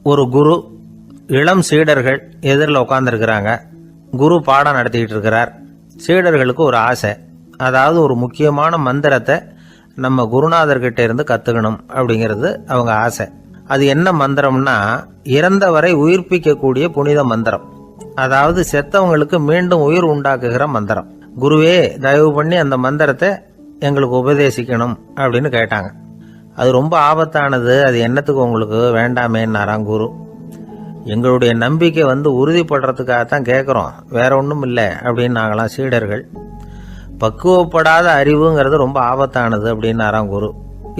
ஒரு குரு, இளம் சீடர்கள் எதிரில் உட்காந்துருக்கிறாங்க. குரு பாடம் நடத்திக்கிட்டு இருக்கிறார். சீடர்களுக்கு ஒரு ஆசை, அதாவது ஒரு முக்கியமான மந்திரத்தை நம்ம குருநாதர்கிட்ட இருந்து கற்றுக்கணும் அப்படிங்கிறது அவங்க ஆசை. அது என்ன மந்திரம்னா, இறந்தவரை உயிர்ப்பிக்கக்கூடிய புனித மந்திரம், அதாவது செத்தவங்களுக்கு மீண்டும் உயிர் உண்டாக்குகிற மந்திரம். குருவே, தயவு பண்ணி அந்த மந்திரத்தை எங்களுக்கு உபதேசிக்கணும் அப்படின்னு கேட்டாங்க. அது ரொம்ப ஆபத்தானது, அது என்னத்துக்கு உங்களுக்கு வேண்டாமேன்னாராம் குரு. எங்களுடைய நம்பிக்கை உறுதிப்படுறதுக்காகத்தான் கேட்குறோம், வேற ஒன்றும் இல்லை அப்படின்னு நாங்களாம் சீடர்கள். பக்குவப்படாத அறிவுங்கிறது ரொம்ப ஆபத்தானது அப்படின்னாராம் குரு.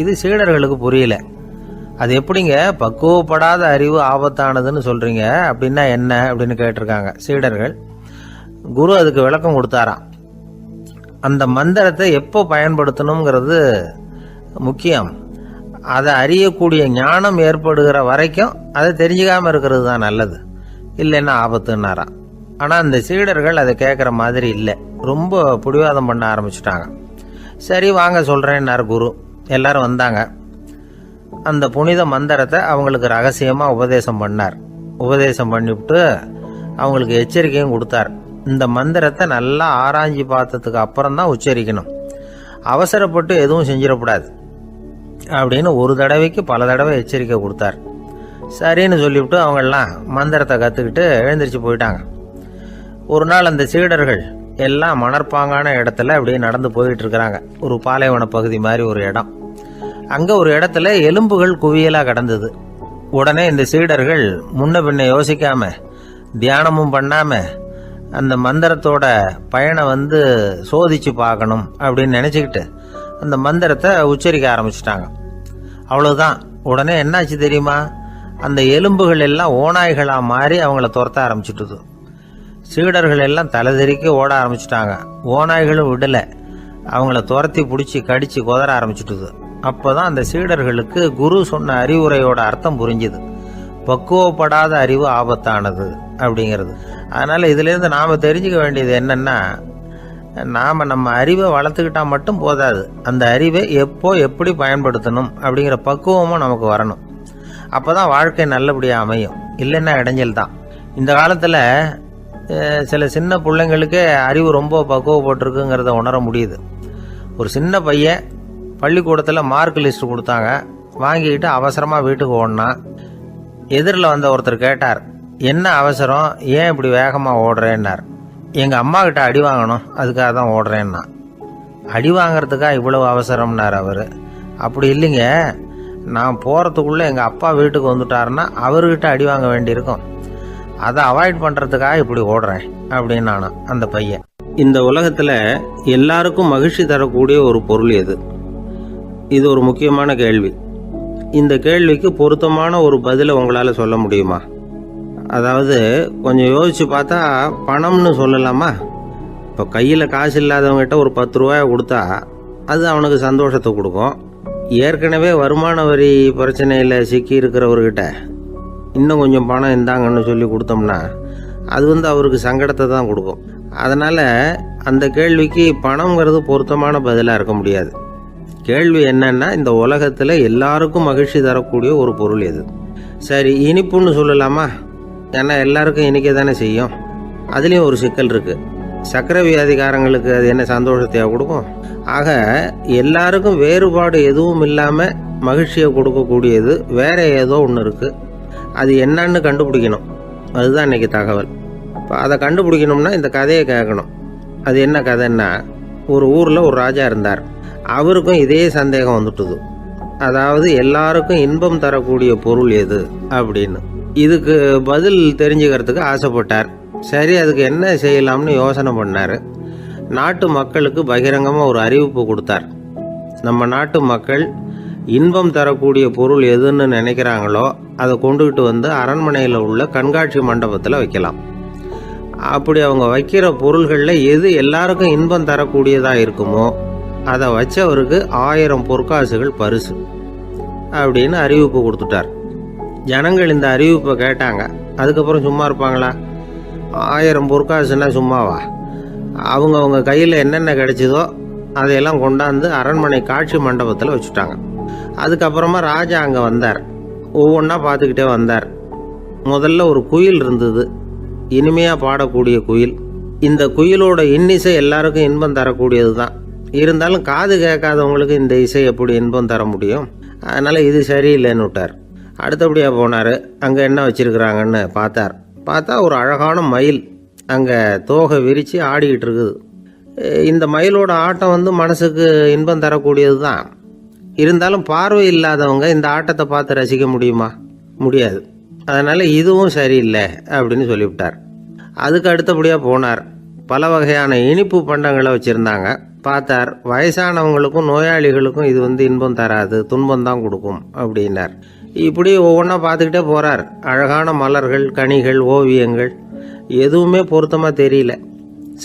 இது சீடர்களுக்கு புரியல. அது எப்படிங்க பக்குவப்படாத அறிவு ஆபத்தானதுன்னு சொல்றீங்க, அப்படின்னா என்ன அப்படின்னு கேட்டிருக்காங்க சீடர்கள். குரு அதுக்கு விளக்கம் கொடுத்தாராம். அந்த மந்திரத்தை எப்போ பயன்படுத்தணுங்கிறது முக்கியம். அதை அறியக்கூடிய ஞானம் ஏற்படுகிற வரைக்கும் அதை தெரிஞ்சுக்காம இருக்கிறது தான் நல்லது, இல்லைன்னா ஆபத்துன்னாராம். ஆனால் அந்த சீடர்கள் அதை கேட்குற மாதிரி இல்லை, ரொம்ப பிடிவாதம் பண்ண ஆரம்பிச்சுட்டாங்க. சரி வாங்க சொல்கிறேன்னார் குரு. எல்லாரும் வந்தாங்க. அந்த புனித மந்திரத்தை அவங்களுக்கு ரகசியமாக உபதேசம் பண்ணார். உபதேசம் பண்ணிவிட்டு அவங்களுக்கு எச்சரிக்கையும் கொடுத்தார். இந்த மந்திரத்தை நல்லா ஆராய்ச்சி பார்த்ததுக்கு அப்புறம் தான் உச்சரிக்கணும், அவசரப்பட்டு எதுவும் செஞ்சிடக்கூடாது அப்படின்னு ஒரு தடவைக்கு பல தடவை எச்சரிக்கை கொடுத்தார். சரின்னு சொல்லிவிட்டு அவங்கெல்லாம் மந்திரத்தை கற்றுக்கிட்டு எழுந்திரிச்சு போயிட்டாங்க. ஒரு நாள் அந்த சீடர்கள் எல்லாம் மணற்பாங்கான இடத்துல அப்படியே நடந்து போயிட்டு இருக்கிறாங்க. ஒரு பாலைவன பகுதி மாதிரி ஒரு இடம். அங்கே ஒரு இடத்துல எலும்புகள் குவியலாக கிடந்தது. உடனே இந்த சீடர்கள் முன்ன பின்ன யோசிக்காம, தியானமும் பண்ணாம, அந்த மந்திரத்தோட பயனை சோதிச்சு பார்க்கணும் அப்படின்னு நினச்சிக்கிட்டு அந்த மந்திரத்தை உச்சரிக்க ஆரம்பிச்சிட்டாங்க. அவ்வளவுதான். உடனே என்னாச்சு தெரியுமா, அந்த எலும்புகள் எல்லாம் ஓநாய்களாக மாறி அவங்கள துரத்த ஆரம்பிச்சுட்டுது. சீடர்கள் எல்லாம் தலைதெறிக்க ஓட ஆரம்பிச்சிட்டாங்க. ஓநாய்களும் விடலை, அவங்கள துரத்தி பிடிச்சி கடிச்சு கொதற ஆரம்பிச்சுட்டுது. அப்போதான் அந்த சீடர்களுக்கு குரு சொன்ன அறிவுரையோட அர்த்தம் புரிஞ்சுது. பக்குவப்படாத அறிவு ஆபத்தானது அப்படிங்கிறது. அதனால இதுலேருந்து நாம் தெரிஞ்சுக்க வேண்டியது என்னன்னா, நாம் நம்ம அறிவை வளர்த்துக்கிட்டா மட்டும் போதாது, அந்த அறிவை எப்போ எப்படி பயன்படுத்தணும் அப்படிங்கிற பக்குவமும் நமக்கு வரணும். அப்போ தான் வாழ்க்கை நல்லபடியாக அமையும், இல்லைன்னா இடைஞ்சல் தான். இந்த காலத்தில் சில சின்ன பிள்ளைங்களுக்கே அறிவு ரொம்ப பக்குவப்பட்டிருக்குங்கிறத உணர முடியுது. ஒரு சின்ன பையன் பள்ளிக்கூடத்தில் மார்க் லிஸ்ட் கொடுத்தாங்க, வாங்கிக்கிட்டு அவசரமாக வீட்டுக்கு ஓடினான். எதிரில் வந்த ஒருத்தர் கேட்டார், என்ன அவசரம், ஏன் இப்படி வேகமாக ஓடுறேன்னார். எங்கள் அம்மா கிட்ட அடி வாங்கணும், அதுக்காக தான் ஓடுறேன்னா. அடி வாங்கிறதுக்கா இவ்வளவு அவசரம்னார் அவர். அப்படி இல்லைங்க, நான் போகிறதுக்குள்ளே எங்கள் அப்பா வீட்டுக்கு வந்துட்டாருன்னா அவர்கிட்ட அடி வாங்க வேண்டியிருக்கும், அதை அவாய்ட் பண்ணுறதுக்காக இப்படி ஓடுறேன் அப்படின்னு நானும் அந்த பையன். இந்த உலகத்தில் எல்லாருக்கும் மகிழ்ச்சி தரக்கூடிய ஒரு பொருள் எது? இது ஒரு முக்கியமான கேள்வி. இந்த கேள்விக்கு பொருத்தமான ஒரு பதிலை உங்களால் சொல்ல முடியுமா? அதாவது கொஞ்சம் யோசிச்சு பார்த்தா பணம்னு சொல்லலாமா? இப்போ கையில் காசு இல்லாதவங்ககிட்ட ஒரு 10 ரூபாயை கொடுத்தா அது அவனுக்கு சந்தோஷத்தை கொடுக்கும். ஏற்கனவே வருமான வரி பிரச்சனையில் சிக்கி இருக்கிறவர்கிட்ட இன்னும் கொஞ்சம் பணம் இருந்தாங்கன்னு சொல்லி கொடுத்தோம்னா அது அவருக்கு சங்கடத்தை தான் கொடுக்கும். அதனால் அந்த கேள்விக்கு பணம்ங்கிறது பொருத்தமான பதிலாக இருக்க முடியாது. கேள்வி என்னன்னா, இந்த உலகத்தில் எல்லாருக்கும் மகிழ்ச்சி தரக்கூடிய ஒரு பொருள் எது? சரி, இனிப்புன்னு சொல்லலாமா? ஏன்னா எல்லாருக்கும் இனிக்க தானே செய்யும். அதுலேயும் ஒரு சிக்கல் இருக்குது. சர்க்கரை வியாதிக்காரங்களுக்கு அது என்ன சந்தோஷத்தையாக கொடுக்கும்? ஆக எல்லாருக்கும் வேறுபாடு எதுவும் இல்லாமல் மகிழ்ச்சியை கொடுக்கக்கூடியது வேற ஏதோ ஒன்று இருக்குது. அது என்னன்னு கண்டுபிடிக்கணும். அதுதான் இன்னைக்கு தகவல். இப்போ அதை கண்டுபிடிக்கணும்னா இந்த கதையை கேட்கணும். அது என்ன கதைன்னா, ஒரு ஊரில் ஒரு ராஜா இருந்தார். அவருக்கும் இதே சந்தேகம் வந்துட்டுது. அதாவது எல்லாருக்கும் இன்பம் தரக்கூடிய பொருள் எது அப்படின்னு. இதுக்கு பதில் தெரிஞ்சுக்கிறதுக்கு ஆசைப்பட்டார். சரி, அதுக்கு என்ன செய்யலாம்னு யோசனை பண்ணார். நாட்டு மக்களுக்கு பகிரங்கமாக ஒரு அறிவிப்பு கொடுத்தார். நம்ம நாட்டு மக்கள் இன்பம் தரக்கூடிய பொருள் எதுன்னு நினைக்கிறாங்களோ அதை கொண்டுகிட்டு அரண்மனையில் உள்ள கண்காட்சி மண்டபத்தில் வைக்கலாம். அப்படி அவங்க வைக்கிற பொருள்களில் எது எல்லாருக்கும் இன்பம் தரக்கூடியதாக இருக்குமோ அதை வச்சவருக்கு 1000 பொற்காசுகள் பரிசு அப்படின்னு அறிவிப்பு கொடுத்துட்டார். ஜனங்கள் இந்த அறிவிப்பை கேட்டாங்க. அதுக்கப்புறம் சும்மா இருப்பாங்களா? 1000 பொற்காசுன்னா சும்மாவா? அவங்க கையில் என்னென்ன கிடைச்சதோ அதையெல்லாம் கொண்டாந்து அரண்மனை காட்சி மண்டபத்தில் வச்சுட்டாங்க. அதுக்கப்புறமா ராஜா அங்கே வந்தார். ஒவ்வொன்றா பார்த்துக்கிட்டே வந்தார். முதல்ல ஒரு குயில் இருந்தது, இனிமையாக பாடக்கூடிய குயில். இந்த குயிலோட இன்னிசை எல்லாருக்கும் இன்பம் தரக்கூடியது தான். இருந்தாலும் காது கேட்காதவங்களுக்கு இந்த இசை எப்படி இன்பம் தர முடியும்? அதனால் இது சரியில்லைன்னு விட்டார். அடுத்தபடியாக போனார். அங்கே என்ன வச்சுருக்குறாங்கன்னு பார்த்தா ஒரு அழகான மயில் அங்கே தோகை விரித்து ஆடிக்கிட்டு இருக்குது. இந்த மயிலோட ஆட்டம் மனசுக்கு இன்பம் தரக்கூடியது தான். இருந்தாலும் பார்வை இல்லாதவங்க இந்த ஆட்டத்தை பார்த்து ரசிக்க முடியுமா? முடியாது. அதனால் இதுவும் சரியில்லை அப்படின்னு சொல்லிவிட்டார். அதுக்கு அடுத்தபடியாக போனார். பல வகையான இனிப்பு பண்டங்களை வச்சுருந்தாங்க. பார்த்தார், வயசானவங்களுக்கும் நோயாளிகளுக்கும் இது இன்பம் தராது, துன்பம் தான் கொடுக்கும் அப்படின்னார். இப்படி ஒவ்வொன்றா பார்த்துக்கிட்டே போகிறார். அழகான மலர்கள், கனிகள், ஓவியங்கள் எதுவுமே பொருத்தமாக தெரியல.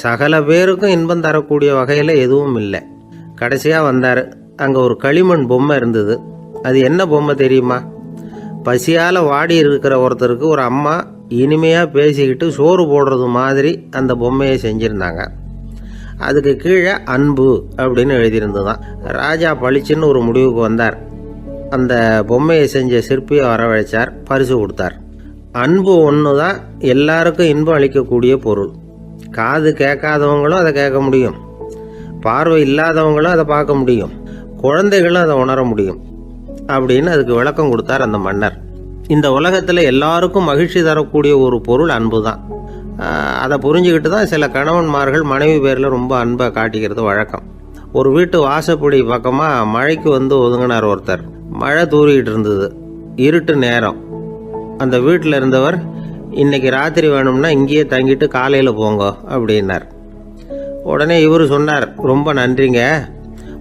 சகல பேருக்கும் இன்பம் தரக்கூடிய வகையில் எதுவும் இல்லை. கடைசியாக வந்தார். அங்கே ஒரு களிமண் பொம்மை இருந்தது. அது என்ன பொம்மை தெரியுமா? பசியால் வாடி இருக்கிற ஒருத்தருக்கு ஒரு அம்மா இனிமையாக பேசிக்கிட்டு சோறு போடுறது மாதிரி அந்த பொம்மையை செஞ்சுருந்தாங்க. அதுக்கு கீழே அன்பு அப்படின்னு எழுதியிருந்துதான். ராஜா பளிச்சுன்னு ஒரு முடிவுக்கு வந்தார். அந்த பொம்மையை செஞ்ச சிற்பியை வரவழைச்சார், பரிசு கொடுத்தார். அன்பு ஒன்று தான் எல்லாருக்கும் இன்பம் அளிக்கக்கூடிய பொருள். காது கேட்காதவங்களும் அதை கேட்க முடியும், பார்வை இல்லாதவங்களும் அதை பார்க்க முடியும், குழந்தைகளும் அதை உணர முடியும் அப்படின்னு அதுக்கு விளக்கம் கொடுத்தார் அந்த மன்னர். இந்த உலகத்தில் எல்லாருக்கும் மகிழ்ச்சி தரக்கூடிய ஒரு பொருள் அன்பு தான். அதை புரிஞ்சுக்கிட்டு தான் சில கணவன்மார்கள் மனைவி பேரில் ரொம்ப அன்பை காட்டிக்கிறது வழக்கம். ஒரு வீட்டு வாசப்படி பக்கமாக மழைக்கு ஒதுங்கினார் ஒருத்தர். மழை தூரிக்கிட்டு இருந்தது, இருட்டு நேரம். அந்த வீட்டில் இருந்தவர், இன்னைக்கு ராத்திரி வேணும்னா இங்கேயே தங்கிட்டு காலையில் போங்க அப்படின்னார். உடனே இவர் சொன்னார், ரொம்ப நன்றிங்க,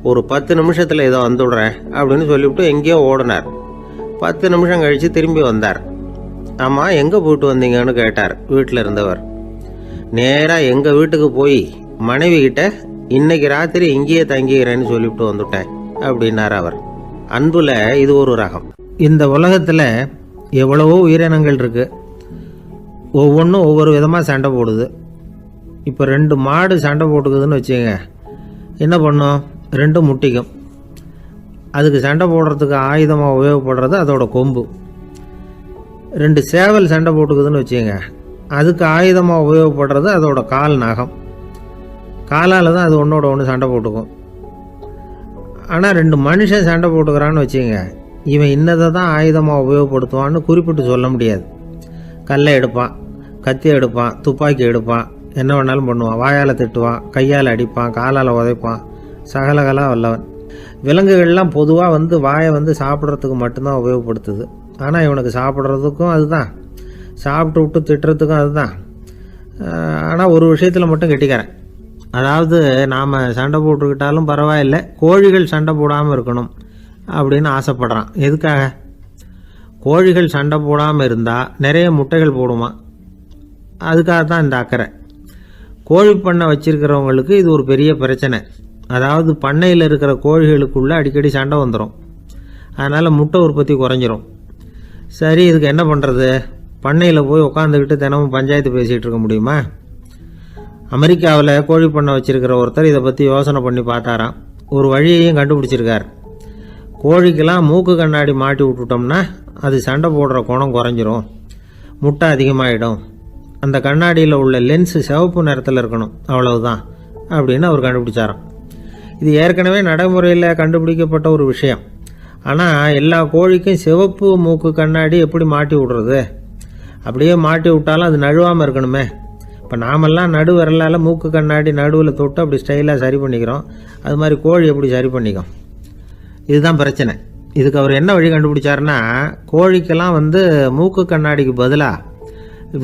ஒரு 10 நிமிஷத்தில் இதை வந்துவிடுறேன் அப்படின்னு சொல்லிவிட்டு எங்கேயோ ஓடினார். 10 நிமிஷம் கழித்து திரும்பி வந்தார். ஆமாம், எங்கே போயிட்டு வந்தீங்கன்னு கேட்டார் வீட்டில் இருந்தவர். நேராக எங்கள் வீட்டுக்கு போய் மனைவி கிட்ட இன்னைக்கு ராத்திரி இங்கேயே தங்கிக்கிறேன்னு சொல்லிவிட்டு வந்துட்டேன் அப்படின்னார் அவர். அன்புல இது ஒரு ரகம். இந்த உலகத்தில் எவ்வளவோ உயிரினங்கள் இருக்கு, ஒவ்வொன்றும் ஒவ்வொரு விதமாக சண்டை போடுது. இப்போ 2 மாடு சண்டை போட்டுக்குதுன்னு வச்சுங்க, என்ன பண்ணும்? 2 முட்டிக்கும். அதுக்கு சண்டை போடுறதுக்கு ஆயுதமாக உபயோகப்படுறது அதோட கொம்பு. 2 சேவல் சண்டை போட்டுக்குதுன்னு வச்சுங்க, அதுக்கு ஆயுதமாக உபயோகப்படுறது அதோட கால் நகம். காலால் தான் அது ஒன்றோட ஒன்று சண்டை போட்டுக்கும். ஆனால் 2 மனுஷன் சண்டை போட்டுக்கிறான்னு வச்சுங்க, இவன் இன்னதை தான் ஆயுதமாக உபயோகப்படுத்துவான்னு குறிப்பிட்டு சொல்ல முடியாது. கல்லை எடுப்பான், கத்தி எடுப்பான், துப்பாக்கி எடுப்பான், என்ன வேணாலும் பண்ணுவான். வாயால் திட்டுவான், கையால் அடிப்பான், காலால் உதைப்பான், சகலகலா வல்லவன். விலங்குகள்லாம் பொதுவாக வாயை சாப்பிட்றதுக்கு மட்டும்தான் உபயோகப்படுத்துது. ஆனால் இவனுக்கு சாப்பிட்றதுக்கும் அதுதான், சாப்பிட்டு விட்டு திட்டுறதுக்கும் அதுதான். ஆனால் ஒரு விஷயத்தில் மட்டும் கெட்டிக்கிறேன். அதாவது நாம் சண்டை போட்டுக்கிட்டாலும் பரவாயில்லை, கோழிகள் சண்டை போடாமல் இருக்கணும் அப்படின்னு ஆசைப்படுறான். எதுக்காக? கோழிகள் சண்டை போடாமல் இருந்தால் நிறைய முட்டைகள் போடுமா, அதுக்காக தான் இந்த அக்கறை. கோழி பண்ணை வச்சிருக்கிறவங்களுக்கு இது ஒரு பெரிய பிரச்சனை. அதாவது பண்ணையில் இருக்கிற கோழிகளுக்குள்ளே அடிக்கடி சண்டை வந்துடும், அதனால் முட்டை உற்பத்தி குறைஞ்சிரும். சரி, இதுக்கு என்ன பண்ணுறது? பண்ணையில் போய் உட்காந்துக்கிட்டு தினமும் பஞ்சாயத்து பேசிகிட்டு இருக்க முடியுமா? அமெரிக்காவில் கோழி பண்ணை வச்சிருக்கிற ஒருத்தர் இதை பற்றி யோசனை பண்ணி பார்த்தாராம். ஒரு வழியையும் கண்டுபிடிச்சிருக்கார். கோழிக்கெல்லாம் மூக்கு கண்ணாடி மாட்டி விட்டுட்டோம்னா அது சண்டை போடுற குணம் குறைஞ்சிரும், முட்டை அதிகமாகிடும். அந்த கண்ணாடியில் உள்ள லென்ஸ் சிவப்பு நிறத்தில் இருக்கணும், அவ்வளவுதான் அப்படின்னு அவர் கண்டுபிடிச்சாராம். இது ஏற்கனவே நடைமுறையில் கண்டுபிடிக்கப்பட்ட ஒரு விஷயம். ஆனால் எல்லா கோழிக்கும் சிவப்பு மூக்கு கண்ணாடி எப்படி மாட்டி விடுறது? அப்படியே மாட்டி விட்டாலும் அது நழுவாமல் இருக்கணுமே. இப்போ நாமெல்லாம் நடு விரலால் மூக்கு கண்ணாடி நடுவில் தொட்டு அப்படி ஸ்டைலாக சரி பண்ணிக்கிறோம், அது மாதிரி கோழி எப்படி சரி பண்ணிக்கும்? இதுதான் பிரச்சனை. இதுக்கு அவர் என்ன வழி கண்டுபிடிச்சாருன்னா, கோழிக்கெல்லாம் மூக்கு கண்ணாடிக்கு பதிலாக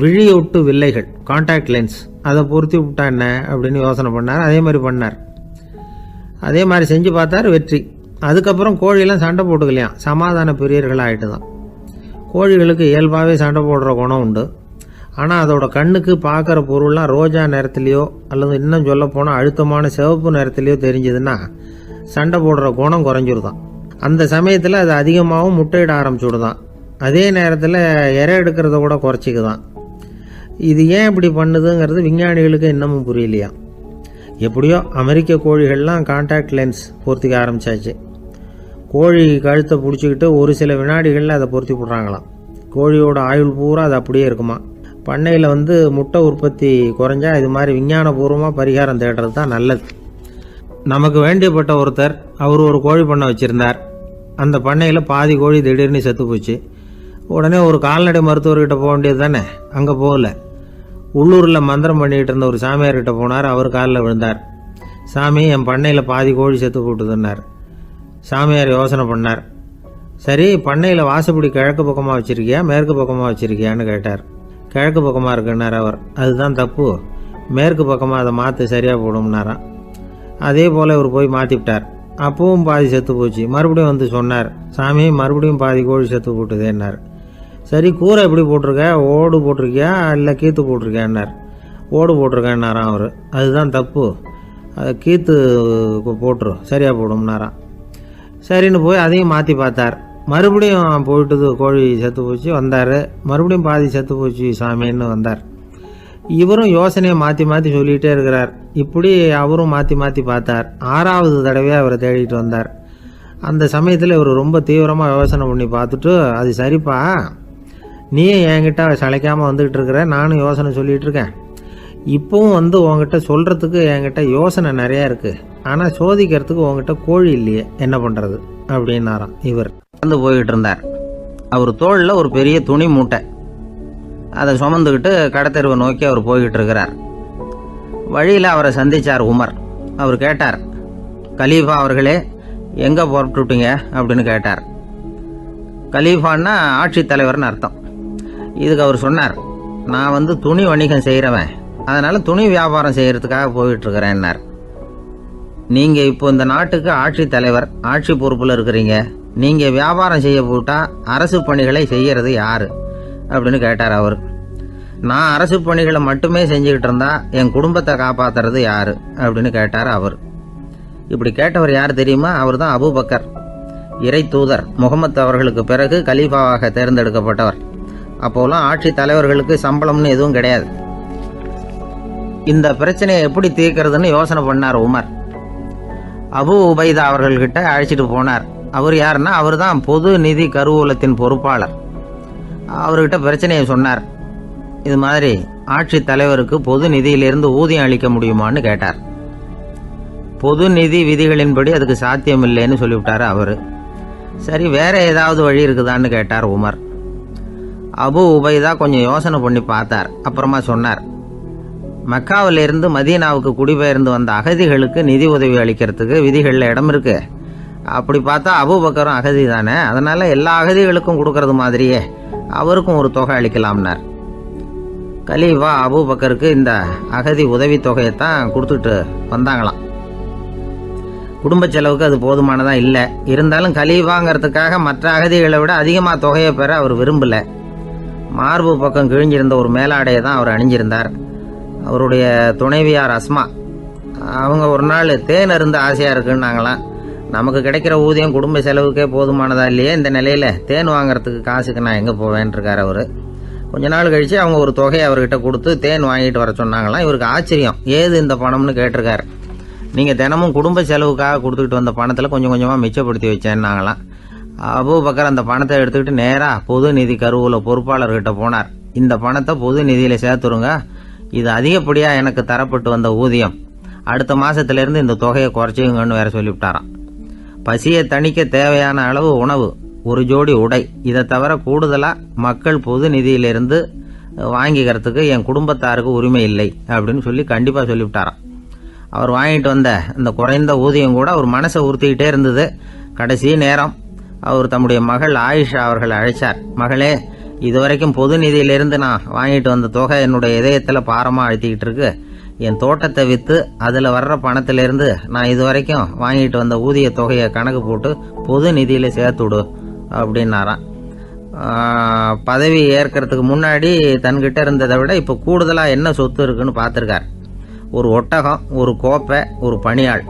விழியொட்டு வில்லைகள், கான்டாக்ட் லென்ஸ், அதை பொருத்தி விட்டா என்ன அப்படின்னு யோசனை பண்ணார். அதே மாதிரி பண்ணார். அதே மாதிரி செஞ்சு பார்த்தார், வெற்றி. அதுக்கப்புறம் கோழியெல்லாம் சண்டை போட்டுக்கலையாம், சமாதான பிரியர்கள் ஆகிட்டு தான். கோழிகளுக்கு இயல்பாகவே சண்டை போடுற குணம் உண்டு. ஆனால் அதோட கண்ணுக்கு பார்க்குற பொருள்லாம் ரோஜா நிறத்துலையோ அல்லது இன்னும் சொல்ல போனால் அழுத்தமான சிவப்பு நிறத்துலையோ தெரிஞ்சதுன்னா சண்டை போடுற குணம் குறைஞ்சிருதான். அந்த சமயத்தில் அது அதிகமாகவும் முட்டையிட ஆரம்பிச்சுடுதான். அதே நேரத்தில் இறை எடுக்கிறத கூட குறைச்சிக்குதான். இது ஏன் இப்படி பண்ணுதுங்கிறது விஞ்ஞானிகளுக்கு இன்னமும் புரியலையா. எப்படியோ அமெரிக்க கோழிகள்லாம் கான்டாக்ட் லென்ஸ் பொருத்திக்க ஆரம்பித்தாச்சு. கோழி கழுத்தை பிடிச்சிக்கிட்டு ஒரு சில வினாடிகளில் அதை பொருத்தி போடுறாங்களாம். கோழியோட ஆயுள் பூரா அது அப்படியே இருக்குமா. பண்ணையில் முட்டை உற்பத்தி குறைஞ்சா இது மாதிரி விஞ்ஞானபூர்வமாக பரிகாரம் தேடுறது தான் நல்லது. நமக்கு வேண்டியப்பட்ட ஒருத்தர் அவர் ஒரு கோழி பண்ணை வச்சுருந்தார். அந்த பண்ணையில் பாதி கோழி திடீர்னு செத்து போச்சு. உடனே ஒரு கால்நடை மருத்துவர்கிட்ட போக வேண்டியது தானே. அங்கே போகல. உள்ளூரில் மந்திரம் பண்ணிகிட்டு இருந்த ஒரு சாமியார்கிட்ட போனார். அவர் காலில் விழுந்தார். சாமி, என் பண்ணையில் பாதி கோழி செத்து போட்டுதுன்னார். சாமியார் யோசனை பண்ணார். சரி, பண்ணையில் வாசப்படி கிழக்கு பக்கமாக வச்சுருக்கியா மேற்கு பக்கமாக வச்சுருக்கியான்னு கேட்டார். கிழக்கு பக்கமாக இருக்குன்னார் அவர். அதுதான் தப்பு, மேற்கு பக்கமாக அதை மாற்று சரியாக போடும்னாராம். அதே போல் இவர் போய் மாற்றிவிட்டார். அப்பவும் பாதி செத்து போச்சு. மறுபடியும் சொன்னார், சாமி மறுபடியும் பாதி கோழி செத்து போட்டுதேன்னார். சரி, கூரை எப்படி போட்டிருக்க, ஓடு போட்டிருக்கியா இல்லை கீத்து போட்டிருக்கியான்னார். ஓடு போட்டிருக்கேன்னாராம் அவர். அதுதான் தப்பு, அதை கீத்து போட்டுரு சரியாக போடும்னாராம். சரின்னு போய் அதையும் மாற்றி பார்த்தார். மறுபடியும் போயிட்டுது, கோழி செத்து போச்சு. வந்தார். மறுபடியும் பாதி செத்து போச்சு சாமின்னு வந்தார். இவரும் யோசனையை மாற்றி மாற்றி சொல்லிகிட்டே இருக்கிறார். இப்படி அவரும் மாற்றி மாற்றி பார்த்தார். 6வது தடவையாக அவரை தேடிட்டு வந்தார். அந்த சமயத்தில் இவர் ரொம்ப தீவிரமாக யோசனை பண்ணி பார்த்துட்டு, அது சரிப்பா, நீயே என்கிட்ட சளைக்காமல் வந்துக்கிட்டு இருக்கிற, நானும் யோசனை சொல்லிகிட்டு இருக்கேன். இப்போவும் உங்ககிட்ட சொல்கிறதுக்கு என்கிட்ட யோசனை நிறையா இருக்குது. ஆனால் சோதிக்கிறதுக்கு உங்ககிட்ட கோழி இல்லையே, என்ன பண்ணுறது அப்படின்னாராம். இவர் போய்கிட்டு இருந்தார். அவர் தோளில் ஒரு பெரிய துணி மூட்டை, அதை சுமந்துக்கிட்டு கடத்தெருவை நோக்கி அவர் போய்கிட்டு இருக்கிறார். வழியில் அவரை சந்தித்தார் உமர். அவர் கேட்டார், கலீஃபா அவர்களே, எங்கே புறப்பட்டுட்டீங்க அப்படின்னு கேட்டார். கலீஃபான்னா ஆட்சித்தலைவர்னு அர்த்தம். இதுக்கு அவர் சொன்னார், நான் துணி வணிகம் செய்கிறவன், அதனால் துணி வியாபாரம் செய்கிறதுக்காக போயிட்டுருக்கிறேன்னார். நீங்கள் இப்போ இந்த நாட்டுக்கு ஆட்சித்தலைவர், ஆட்சி பொறுப்பில் இருக்கிறீங்க. நீங்கள் வியாபாரம் செய்ய போட்டால் அரசு பணிகளை செய்கிறது யார் அப்படின்னு கேட்டார் அவர். நான் அரசு பணிகளை மட்டுமே செஞ்சுக்கிட்டு இருந்தா என் குடும்பத்தை காப்பாற்றுறது யார் அப்படின்னு கேட்டார் அவர். இப்படி கேட்டவர் யார் தெரியுமா? அவர் தான் அபூபக்கர், இறை தூதர் முகமது அவர்களுக்கு பிறகு கலீஃபாவாக தேர்ந்தெடுக்கப்பட்டவர். அப்போலாம் ஆட்சி தலைவர்களுக்கு சம்பளம்னு எதுவும் கிடையாது. இந்த பிரச்சனையை எப்படி தீர்க்கிறதுன்னு யோசனை பண்ணார் உமர். அபு உபைதா அவர்கள்கிட்ட அழைச்சிட்டு போனார். அவர் யாருன்னா, அவர் தான் பொது நிதி கருவூலத்தின் பொறுப்பாளர். அவர்கிட்ட பிரச்சனையை சொன்னார். இது மாதிரி ஆட்சி தலைவருக்கு பொது நிதியிலிருந்து ஊதியம் அளிக்க முடியுமான்னு கேட்டார். பொது நிதி விதிகளின்படி அதுக்கு சாத்தியம் இல்லைன்னு சொல்லிவிட்டார் அவர். சரி, வேற ஏதாவது வழி இருக்குதான்னு கேட்டார் உமர். அபு உபைதா கொஞ்சம் யோசனை பண்ணி பார்த்தார். அப்புறமா சொன்னார், மக்காவிலிருந்து மதீனாவுக்கு குடிபெயர்ந்து வந்த அகதிகளுக்கு நிதி உதவி அளிக்கிறதுக்கு விதிகளில் இடம் இருக்கு. அப்படி பார்த்தா அபூபக்கரும் அகதி தானே, அதனால எல்லா அகதிகளுக்கும் கொடுக்கறது மாதிரியே அவருக்கும் ஒரு தொகை அளிக்கலாம்னார். கலீஃபா அபூபக்கருக்கு இந்த அகதி உதவி தொகையைத்தான் கொடுத்துட்டு வந்தாங்களாம். குடும்ப செலவுக்கு அது போதுமானதா இல்லை. இருந்தாலும் கலீஃபாங்கிறதுக்காக மற்ற அகதிகளை விட அதிகமாக தொகையை பெற அவர் விரும்பல. மார்பு பக்கம் கிழிஞ்சிருந்த ஒரு மேலாடையை தான் அவர் அணிஞ்சிருந்தார். அவருடைய துணைவியார் அஸ்மா, அவங்க ஒரு நாள் தேன் அருந்து ஆசையாக இருக்குன்னாங்களாம். நமக்கு கிடைக்கிற ஊதியம் குடும்ப செலவுக்கே போதுமானதா இல்லையே, இந்த நிலையில் தேன் வாங்குறதுக்கு காசுக்கு நான் எங்கே போவேன்ருக்கார் அவர். கொஞ்ச நாள் கழித்து அவங்க ஒரு தொகையை அவர்கிட்ட கொடுத்து தேன் வாங்கிட்டு வர சொன்னாங்களாம். இவருக்கு ஆச்சரியம், ஏது இந்த பணம்னு கேட்டிருக்காரு. நீங்கள் தினமும் குடும்ப செலவுக்காக கொடுத்துக்கிட்டு வந்த பணத்தில் கொஞ்சம் கொஞ்சமாக மிச்சப்படுத்தி வச்சேன்னாங்களாம். அபூபக்கர் அந்த பணத்தை எடுத்துக்கிட்டு நேராக பொது நிதி கருவூல பொறுப்பாளர்கிட்ட போனார். இந்த பணத்தை பொது நிதியில் சேர்த்துருங்க, இது அதிகப்படியாக எனக்கு தரப்பட்டு வந்த ஊதியம், அடுத்த மாதத்துலேருந்து இந்த தொகையை குறைச்சிங்கன்னு வேற சொல்லிவிட்டாராம். பசியை தணிக்க தேவையான அளவு உணவு, ஒரு ஜோடி உடை, இதை தவிர கூடுதலாக மக்கள் பொது நிதியிலிருந்து வாங்கிக்கிறதுக்கு என் குடும்பத்தாருக்கு உரிமை இல்லை அப்படின்னு சொல்லி கண்டிப்பாக சொல்லிவிட்டாராம். அவர் வாங்கிட்டு வந்த இந்த குறைந்த ஊதியம் கூட அவர் மனசை உறுத்திக்கிட்டே இருந்தது. கடைசி நேரம் அவர் தம்முடைய மகள் ஆயிஷா அவர்களை அழைச்சார். மகளே, இதுவரைக்கும் பொது நிதியிலிருந்து நான் வாங்கிட்டு வந்த தொகை என்னுடைய இதயத்தில் பாரமாக அழுத்திக்கிட்டு இருக்கு. என் தோட்டத்தை விற்று அதில் வர்ற பணத்திலிருந்து நான் இதுவரைக்கும் வாங்கிட்டு வந்த ஊதிய தொகையை கணக்கு போட்டு பொது நிதியில் சேர்த்துடு அப்படின்னாராம். பதவி ஏற்கிறதுக்கு முன்னாடி தன்கிட்ட இருந்ததை விட இப்போ கூடுதலாக என்ன சொத்து இருக்குன்னு பார்த்துருக்கார். ஒரு ஒட்டகம், ஒரு கோப்பை, ஒரு பணியாள்.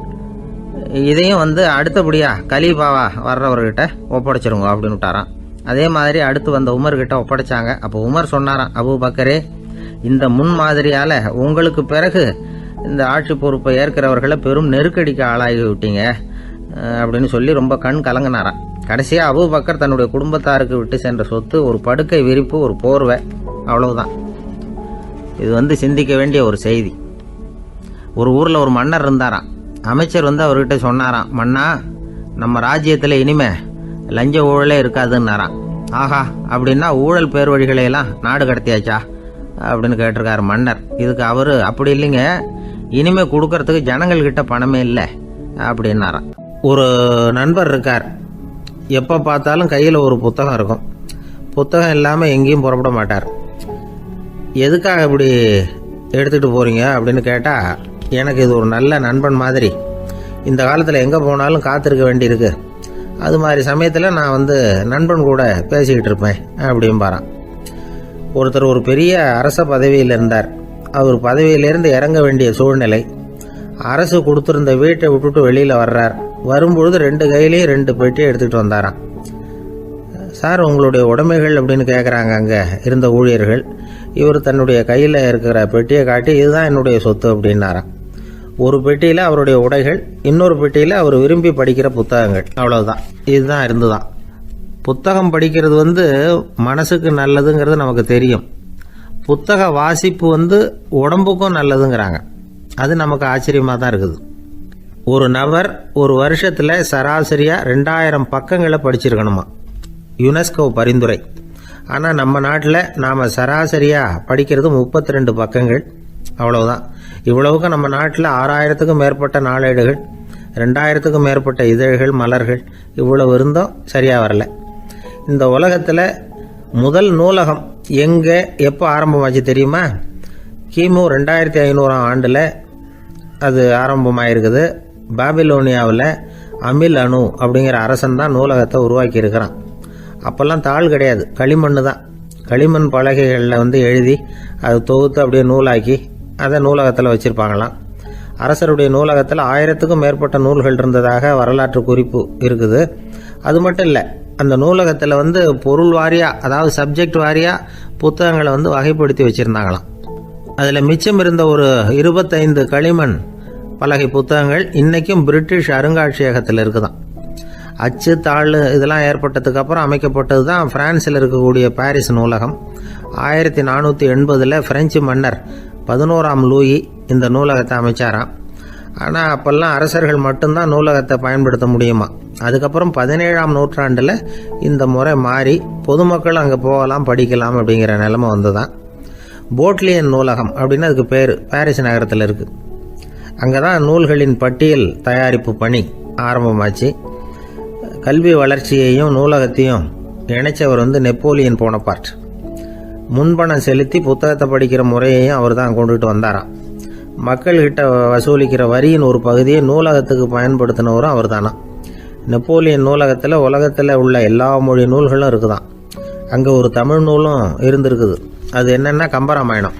இதையும் அடுத்தபடியாக கலீஃபாவா வர்றவர்கிட்ட ஒப்படைச்சிருங்க அப்படின்னு விட்டாராம். அதே மாதிரி அடுத்து வந்த உமர்கிட்ட ஒப்படைச்சாங்க. அப்போ உமர் சொன்னாராம், அபூபக்கரே, இந்த முன்மாதிரியால் உங்களுக்கு பிறகு இந்த ஆட்சி பொறுப்பை ஏற்கிறவர்களை பெரும் நெருக்கடிக்கு ஆளாகி விட்டீங்க அப்படின்னு சொல்லி ரொம்ப கண் கலங்கினாராம். கடைசியாக அபூபக்கர் தன்னுடைய குடும்பத்தாருக்கு விட்டு சென்ற சொத்து ஒரு படுக்கை விரிப்பு, ஒரு போர்வை, அவ்வளவுதான். இது சிந்திக்க வேண்டிய ஒரு செய்தி. ஒரு ஊரில் ஒரு மன்னர் இருந்தாராம். அமைச்சர் அவர்கிட்ட சொன்னாராம், மன்னா, நம்ம ராஜ்யத்தில் இனிமே லஞ்ச ஊழலே இருக்காதுன்னாராம். ஆஹா, அப்படின்னா ஊழல் பேர் வழிகளையெல்லாம் நாடு கடத்தியாச்சா அப்படின்னு கேட்டிருக்காரு மன்னர். இதுக்கு அவர், அப்படி இல்லைங்க, இனிமே கொடுக்கறதுக்கு ஜனங்கள்கிட்ட பணமே இல்லை அப்படின்னாராம். ஒரு நண்பர் இருக்கார். எப்போ பார்த்தாலும் கையில் ஒரு புத்தகம் இருக்கும். புத்தகம் இல்லாமல் எங்கேயும் புறப்பட மாட்டார். எதுக்காக இப்படி எடுத்துகிட்டு போகிறீங்க அப்படின்னு கேட்டால், எனக்கு இது ஒரு நல்ல நண்பன் மாதிரி, இந்த காலத்தில் எங்கே போனாலும் காத்திருக்க வேண்டியிருக்கு, அது மாதிரி சமயத்தில் நான் நண்பன் கூட பேசிக்கிட்டு இருப்பேன் அப்படிம்பாரான். ஒருத்தர் ஒரு பெரிய அரச பதவியில் இருந்தார். அவர் பதவியிலேருந்து இறங்க வேண்டிய சூழ்நிலை. அரசு கொடுத்துருந்த வீட்டை விட்டுட்டு வெளியில் வர்றார். வரும்பொழுது 2 கையிலையும் 2 பெட்டியை எடுத்துகிட்டு வந்தாராம். சார், உங்களுடைய உடைமைகள் அப்படின்னு கேட்குறாங்க அங்கே இருந்த ஊழியர்கள். இவர் தன்னுடைய கையில் இருக்கிற பெட்டியை காட்டி, இதுதான் என்னுடைய சொத்து அப்படின்னாராம். ஒரு பெட்டியில் அவருடைய உடைகள், இன்னொரு பெட்டியில் அவர் விரும்பி படிக்கிற புத்தகங்கள், அவ்வளவுதான். இதுதான் இருந்துதான். புத்தகம் படிக்கிறது மனசுக்கு நல்லதுங்கிறது நமக்கு தெரியும். புத்தக வாசிப்பு உடம்புக்கும் நல்லதுங்கிறாங்க. அது நமக்கு ஆச்சரியமாக தான் இருக்குது. ஒரு நபர் ஒரு வருஷத்தில் சராசரியாக 2000 பக்கங்களை படிச்சிருக்கணுமா, யுனெஸ்கோ பரிந்துரை. ஆனால் நம்ம நாட்டில் நாம் சராசரியாக படிக்கிறது 32 பக்கங்கள், அவ்வளவுதான். இவ்வளவுக்கு நம்ம நாட்டில் 6000த்துக்கும் மேற்பட்ட நாளேடுகள், 2000த்துக்கும் மேற்பட்ட இதழ்கள், மலர்கள், இவ்வளவு இருந்தும் சரியாக வரல. இந்த உலகத்தில் முதல் நூலகம் எங்கே எப்போ ஆரம்பமாச்சு தெரியுமா? கிமு 2500ஆம் ஆண்டில் அது ஆரம்பமாயிருக்குது. பாபிலோனியாவில் அமில் அணு அப்படிங்கிற அரசன் தான் நூலகத்தை உருவாக்கி இருக்கிறான். அப்போல்லாம் தாள் கிடையாது, களிமண் தான். களிமண் பலகைகளில் எழுதி அதை தொகுத்து அப்படியே நூலாக்கி அதை நூலகத்தில் வச்சுருப்பாங்களாம். அரசருடைய நூலகத்தில் 1000த்துக்கும் மேற்பட்ட நூல்கள் இருந்ததாக வரலாற்று குறிப்பு இருக்குது. அது மட்டும் இல்லை, அந்த நூலகத்தில் பொருள் வாரியாக, அதாவது சப்ஜெக்ட் வாரியாக புத்தகங்களை வகைப்படுத்தி வச்சுருந்தாங்களாம். அதில் மிச்சம் இருந்த ஒரு 25 களிமண் பலகை புத்தகங்கள் இன்றைக்கும் பிரிட்டிஷ் அருங்காட்சியகத்தில் இருக்குதான். அச்சு, தாள் இதெல்லாம் ஏற்பட்டதுக்கு அப்புறம் அமைக்கப்பட்டது தான் பிரான்சில் இருக்கக்கூடிய பாரிஸ் நூலகம். 1480 பிரெஞ்சு மன்னர் 11ஆம் லூயி இந்த நூலகத்தை அமைச்சாராம். ஆனால் அப்போல்லாம் அரசர்கள் மட்டும்தான் நூலகத்தை பயன்படுத்த முடியுமா. அதுக்கப்புறம் 17ஆம் நூற்றாண்டில் இந்த முறை மாறி பொதுமக்கள் அங்கே போகலாம், படிக்கலாம் அப்படிங்கிற நிலைமை வந்துதான். போட்லியன் நூலகம் அப்படின்னு அதுக்கு பேர், பாரிஸ் நகரத்தில் இருக்குது. அங்கே தான் நூல்களின் பட்டியல் தயாரிப்பு பணி ஆரம்பமாச்சு. கல்வி வளர்ச்சியையும் நூலகத்தையும் இணைச்சவர் நெப்போலியன் போனபார்ட். முன்பணம் செலுத்தி புத்தகத்தை படிக்கிற முறையையும் அவர் தான் கொண்டுட்டு வந்தாராம். மக்கள்கிட்ட வசூலிக்கிற வரியின் ஒரு பகுதியை நூலகத்துக்கு பயன்படுத்தினவரும் அவர் தானா. நெப்போலியன் நூலகத்தில் உலகத்தில் உள்ள எல்லா மொழி நூல்களும் இருக்குதான். அங்கே ஒரு தமிழ் நூலும் இருந்திருக்குது. அது என்னென்னா கம்பராமாயணம்.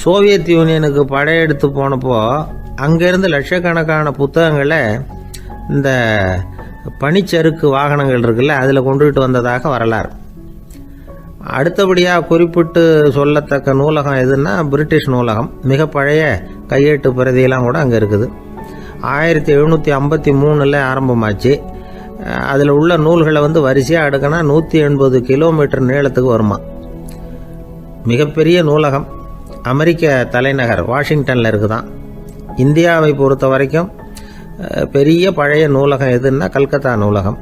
சோவியத் யூனியனுக்கு படையெடுத்து போனப்போ அங்கேருந்து லட்சக்கணக்கான புத்தகங்களை இந்த பனிச்சறுக்கு வாகனங்கள் இருக்குல்ல, அதில் கொண்டுகிட்டு வந்ததாக வரலாறு. அடுத்தபடியாக குறிப்பிட்டு சொல்லத்தக்க நூலகம் எதுன்னா பிரிட்டிஷ் நூலகம். மிக பழைய கையெழுத்து பிரதியெல்லாம் கூட அங்கே இருக்குது. 1753 ஆரம்பமாச்சு. அதில் உள்ள நூல்களை வரிசையாக அடுக்கினா 180 கிலோமீட்டர் நீளத்துக்கு வருமா. மிகப்பெரிய நூலகம் அமெரிக்க தலைநகர் வாஷிங்டனில் இருக்குதான். இந்தியாவை பொறுத்த வரைக்கும் பெரிய பழைய நூலகம் எதுன்னா கல்கத்தா நூலகம்.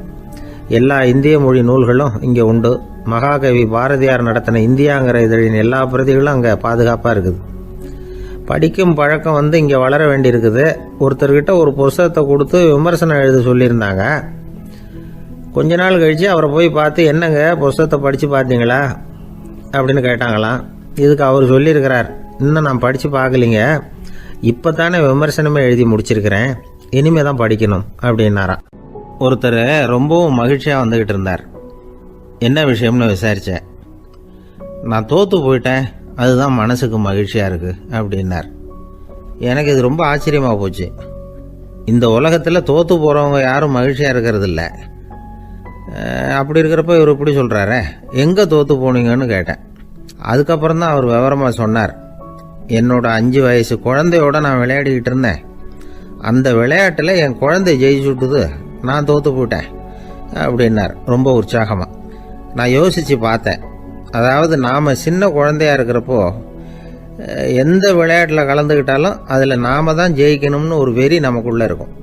எல்லா இந்திய மொழி நூல்களும் இங்கே உண்டு. மகாகவி பாரதியார் நடத்தின இந்தியாங்கிற இதழின் எல்லா பிரதிகளும் அங்கே பாதுகாப்பாக இருக்குது. படிக்கும் பழக்கம் இங்கே வளர வேண்டியிருக்குது. ஒருத்தர்கிட்ட ஒரு புஸ்தகத்தை கொடுத்து விமர்சனம் எழுத சொல்லியிருந்தாங்க. கொஞ்ச நாள் கழித்து அவரை போய் பார்த்து, என்னங்க புஸ்தகத்தை படித்து பார்த்தீங்களா அப்படின்னு கேட்டாங்களாம். இதுக்கு அவர் சொல்லியிருக்கிறார், இன்னும் நான் படித்து பார்க்கலிங்க, இப்போ தானே விமர்சனமே எழுதி முடிச்சிருக்கிறேன், இனிமே தான் படிக்கணும் அப்படின்னாராம். ஒருத்தர் ரொம்பவும் மகிழ்ச்சியாக வந்துக்கிட்டு இருந்தார். என்ன விஷயம்னு விசாரித்தேன். நான் தோற்று போயிட்டேன், அதுதான் மனசுக்கு மகிழ்ச்சியாக இருக்குது அப்படின்னார். எனக்கு இது ரொம்ப ஆச்சரியமாக போச்சு. இந்த உலகத்தில் தோற்று போகிறவங்க யாரும் மகிழ்ச்சியாக இருக்கிறதில்ல. அப்படி இருக்கிறப்ப இவர் இப்படி சொல்கிறாரே, எங்கே தோற்று போனீங்கன்னு கேட்டேன். அதுக்கப்புறம் தான் அவர் விவரமாக சொன்னார். என்னோட 5 வயசு குழந்தையோடு நான் விளையாடிக்கிட்டு இருந்தேன். அந்த விளையாட்டில் என் குழந்தை ஜெயிச்சுட்டுது, நான் தோற்று போயிட்டேன். அப்படின்னார் ரொம்ப உற்சாகமாக. நான் யோசித்து பார்த்தேன். அதாவது நாம் சின்ன குழந்தையா இருக்கிறப்போ எந்த விளையாட்டில் கலந்துக்கிட்டாலும் அதில் நாம் தான் ஜெயிக்கணும்னு ஒரு வெறி நமக்குள்ளே இருக்கும்.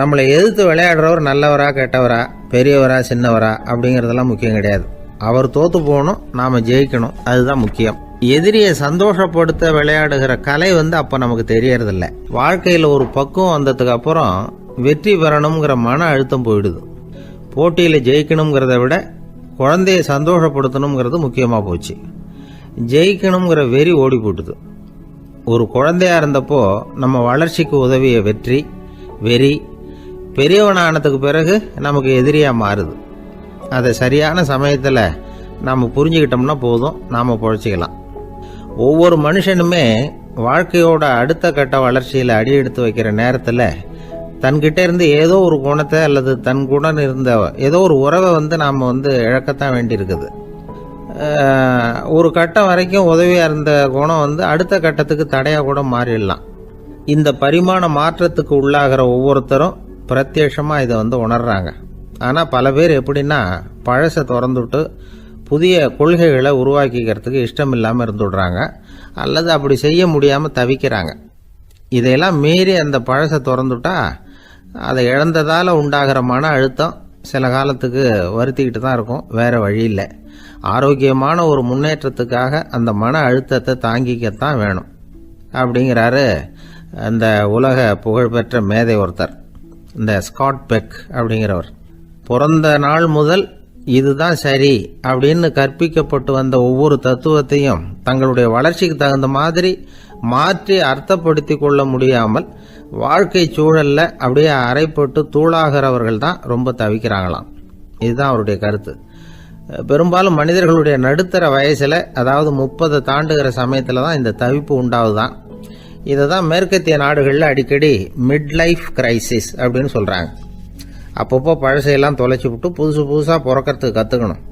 நம்மளை எதிர்த்து விளையாடுறவர் நல்லவரா கெட்டவரா, பெரியவரா சின்னவரா அப்படிங்கிறதெல்லாம் முக்கியம் கிடையாது. அவர் தோற்று போகணும், நாம் ஜெயிக்கணும், அதுதான் முக்கியம். எதிரியை சந்தோஷப்படுத்த விளையாடுகிற கலை அப்போ நமக்கு தெரியறதில்ல. வாழ்க்கையில் ஒரு பக்குவம் வந்ததுக்கு அப்புறம் வெற்றி பெறணுங்கிற மன அழுத்தம் போயிடுது. போட்டியில் ஜெயிக்கணுங்கிறத விட குழந்தையை சந்தோஷப்படுத்தணுங்கிறது முக்கியமாக போச்சு. ஜெயிக்கணுங்கிற வெறி ஓடி போட்டுது. ஒரு குழந்தையா இருந்தப்போ நம்ம வளர்ச்சிக்கு உதவிய வெறி பெரியவனானதுக்கு பிறகு நமக்கு எதிரியாக மாறுது. அதை சரியான சமயத்தில் நாம் புரிஞ்சுக்கிட்டோம்னா போதும், நாம் பொழைச்சிக்கலாம். ஒவ்வொரு மனுஷனுமே வாழ்க்கையோட அடுத்த கட்ட வளர்ச்சியில் அடி எடுத்து வைக்கிற நேரத்தில் தன்கிட்ட இருந்து ஏதோ ஒரு குணத்தை அல்லது தன் குணம் இருந்த ஏதோ ஒரு உறவை நாம் இழக்கத்தான் வேண்டியிருக்குது. ஒரு கட்டம் வரைக்கும் உதவியாக இருந்த குணம் அடுத்த கட்டத்துக்கு தடையாக கூட மாறிடலாம். இந்த பரிமாண மாற்றத்துக்கு உள்ளாகிற ஒவ்வொருத்தரும் பிரத்யட்சமாக இதை உணர்றாங்க. ஆனால் பல பேர் எப்படின்னா பழசை திறந்துவிட்டு புதிய கொள்கைகளை உருவாக்கிக்கிறதுக்கு இஷ்டம் இல்லாமல் இருந்துடுறாங்க, அல்லது அப்படி செய்ய முடியாமல் தவிக்கிறாங்க. இதையெல்லாம் மீறி அந்த பழசை திறந்துட்டா அதை இழந்ததால் உண்டாகிற மன அழுத்தம் சில காலத்துக்கு வருத்திக்கிட்டு தான் இருக்கும், வேறு வழி இல்லை. ஆரோக்கியமான ஒரு முன்னேற்றத்துக்காக அந்த மன அழுத்தத்தை தாங்கிக்கத்தான் வேணும் அப்படிங்கிறாரு அந்த உலக புகழ்பெற்ற மேதை ஒருத்தர், இந்த ஸ்காட் பெக் அப்படிங்கிறவர். பிறந்த நாள் முதல் இதுதான் சரி அப்படின்னு கற்பிக்கப்பட்டு வந்த ஒவ்வொரு தத்துவத்தையும் தங்களுடைய வளர்ச்சிக்கு தகுந்த மாதிரி மாற்றி அர்த்தப்படுத்தி கொள்ள முடியாமல் வாழ்க்கை சூழல்ல அப்படியே அரைப்பட்டு தூளாகிறவர்கள் தான் ரொம்ப தவிக்கிறாங்களாம். இதுதான் அவருடைய கருத்து. பெரும்பாலும் மனிதர்களுடைய நடுத்தர வயசுல, அதாவது 30 தாண்டுகிற சமயத்துல தான் இந்த தவிப்பு உண்டாவதுதான். இதை தான் மேற்கத்திய நாடுகளில் அடிக்கடி மிட் லைஃப் கிரைசிஸ் அப்படின்னு சொல்றாங்க. அப்பப்போ பழசையெல்லாம் தொலைச்சி விட்டு புதுசாக பிறக்கிறதுக்கு கற்றுக்கணும்.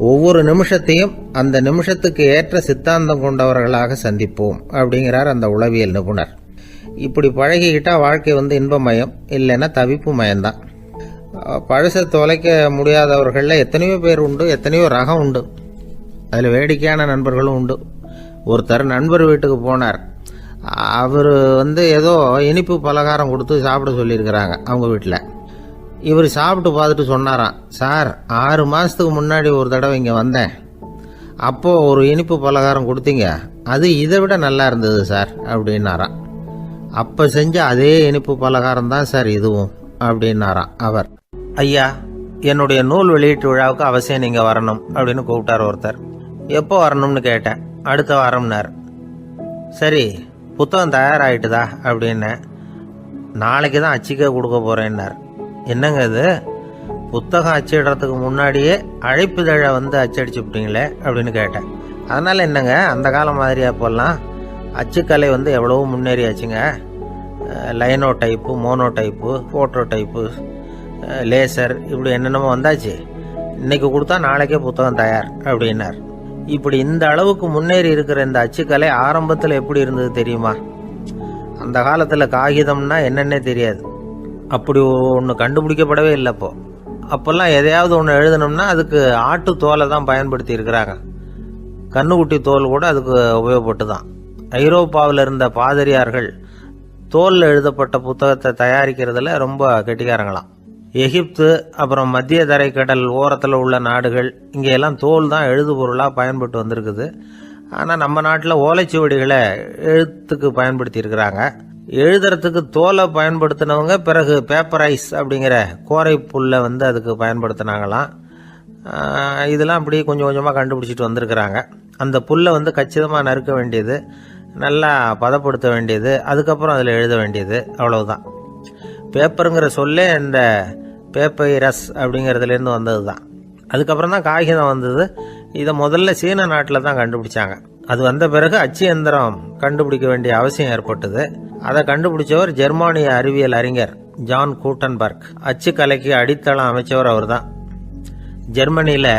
ஒவ்வொரு நிமிஷத்தையும் அந்த நிமிஷத்துக்கு ஏற்ற சித்தாந்தம் கொண்டவர்களாக சந்திப்போம் அப்படிங்கிறார் அந்த உளவியல் நிபுணர். இப்படி பழகிக்கிட்டா வாழ்க்கை இன்பமயம், இல்லைன்னா தவிப்பு மயம்தான். பழசை தொலைக்க முடியாதவர்களில் எத்தனையோ பேர் உண்டு, எத்தனையோ ரகம் உண்டு. அதில் வேடிக்கையான நண்பர்களும் உண்டு. ஒருத்தர் நண்பர் வீட்டுக்கு போனார். அவர் ஏதோ இனிப்பு பலகாரம் கொடுத்து சாப்பிட சொல்லியிருக்கிறாங்க அவங்க வீட்டில். இவர் சாப்பிட்டு பார்த்துட்டு சொன்னாராம், சார் 6 மாதத்துக்கு முன்னாடி ஒரு தடவை இங்கே வந்தேன், அப்போது ஒரு இனிப்பு பலகாரம் கொடுத்தீங்க, அது இதை விட நல்லா இருந்தது சார் அப்படின்னாராம். அப்போ செஞ்ச அதே இனிப்பு பலகாரம் தான் சார் இதுவும் அப்படின்னாராம் அவர். ஐயா, என்னுடைய நூல் வெளியீட்டு விழாவுக்கு அவசியம் நீங்கள் வரணும் அப்படின்னு கூப்பிட்டார் ஒருத்தர். எப்போ வரணும்னு கேட்டேன். அடுத்த வாரம்னார். சரி, புத்தகம் தயாராகிட்டுதா அப்படின்னேன். நாளைக்கு தான் அச்சிக்க கொடுக்க போகிறேன்னார். என்னங்க இது, புத்தகம் அச்சிடுறதுக்கு முன்னாடியே அழைப்புதழை அச்சடிச்சு விட்டீங்களே அப்படின்னு கேட்டேன். அதனால் என்னங்க, அந்த காலம் மாதிரியா போடலாம், அச்சுக்கலை எவ்வளவோ முன்னேறியாச்சுங்க. Linotype, monotype, phototype, laser, இப்படி என்னென்னமோ வந்தாச்சு. இன்னைக்கு கொடுத்தா நாளைக்கே புத்தகம் தயார் அப்படின்னார். இப்படி இந்த அளவுக்கு முன்னேறி இருக்கிற இந்த அச்சுக்கலை ஆரம்பத்தில் எப்படி இருந்தது தெரியுமா? அந்த காலத்தில் காகிதம்னா என்னன்னே தெரியாது. அப்படி ஒன்று கண்டுபிடிக்கப்படவே இல்லை. அப்போல்லாம் எதையாவது ஒன்று எழுதணும்னா அதுக்கு ஆட்டு தோலை தான் பயன்படுத்தி இருக்கிறாங்க. கண்ணுக்குட்டி தோல் கூட அதுக்கு உபயோகப்பட்டு தான். ஐரோப்பாவில் இருந்த பாதிரியார்கள் தோலில் எழுதப்பட்ட புத்தகத்தை தயாரிக்கிறதுல ரொம்ப கெட்டிக்காரங்களாம். எகிப்து, அப்புறம் மத்திய தரைக்கடல் ஓரத்தில் உள்ள நாடுகள், இங்கெல்லாம் தோல் தான் எழுதுபொருளாக பயன்பட்டு வந்திருக்குது. ஆனால் நம்ம நாட்டில் ஓலைச்சுவடிகளை எழுத்துக்கு பயன்படுத்தி இருக்கிறாங்க. எழுதுறதுக்கு தோலை பயன்படுத்தினவங்க பிறகு பேப்பரைஸ் அப்படிங்கிற கோரை புல்லை அதுக்கு பயன்படுத்தினாங்களாம். இதெல்லாம் அப்படி கொஞ்சம் கொஞ்சமாக கண்டுபிடிச்சிட்டு வந்திருக்கிறாங்க. அந்த புல்லை கச்சிதமாக நறுக்க வேண்டியது, நல்லா பதப்படுத்த வேண்டியது, அதுக்கப்புறம் அதில் எழுத வேண்டியது, அவ்வளவுதான். பேப்பருங்கிற சொல்லே இந்த பேப்பைரஸ் அப்படிங்கிறதுலேருந்து வந்தது தான். அதுக்கப்புறம் தான் காகிதம் வந்தது. இதை முதல்ல சீன நாட்டில் தான் கண்டுபிடிச்சாங்க. அது வந்த பிறகு அச்சு எந்திரம் கண்டுபிடிக்க வேண்டிய அவசியம் ஏற்பட்டது. அதை கண்டுபிடிச்சவர் ஜெர்மானிய அறிவியல் அறிஞர் ஜான் கூட்டன்பர்க். அச்சுக்கலைக்கு அடித்தளம் அமைச்சவர் அவர் தான். ஜெர்மனியில்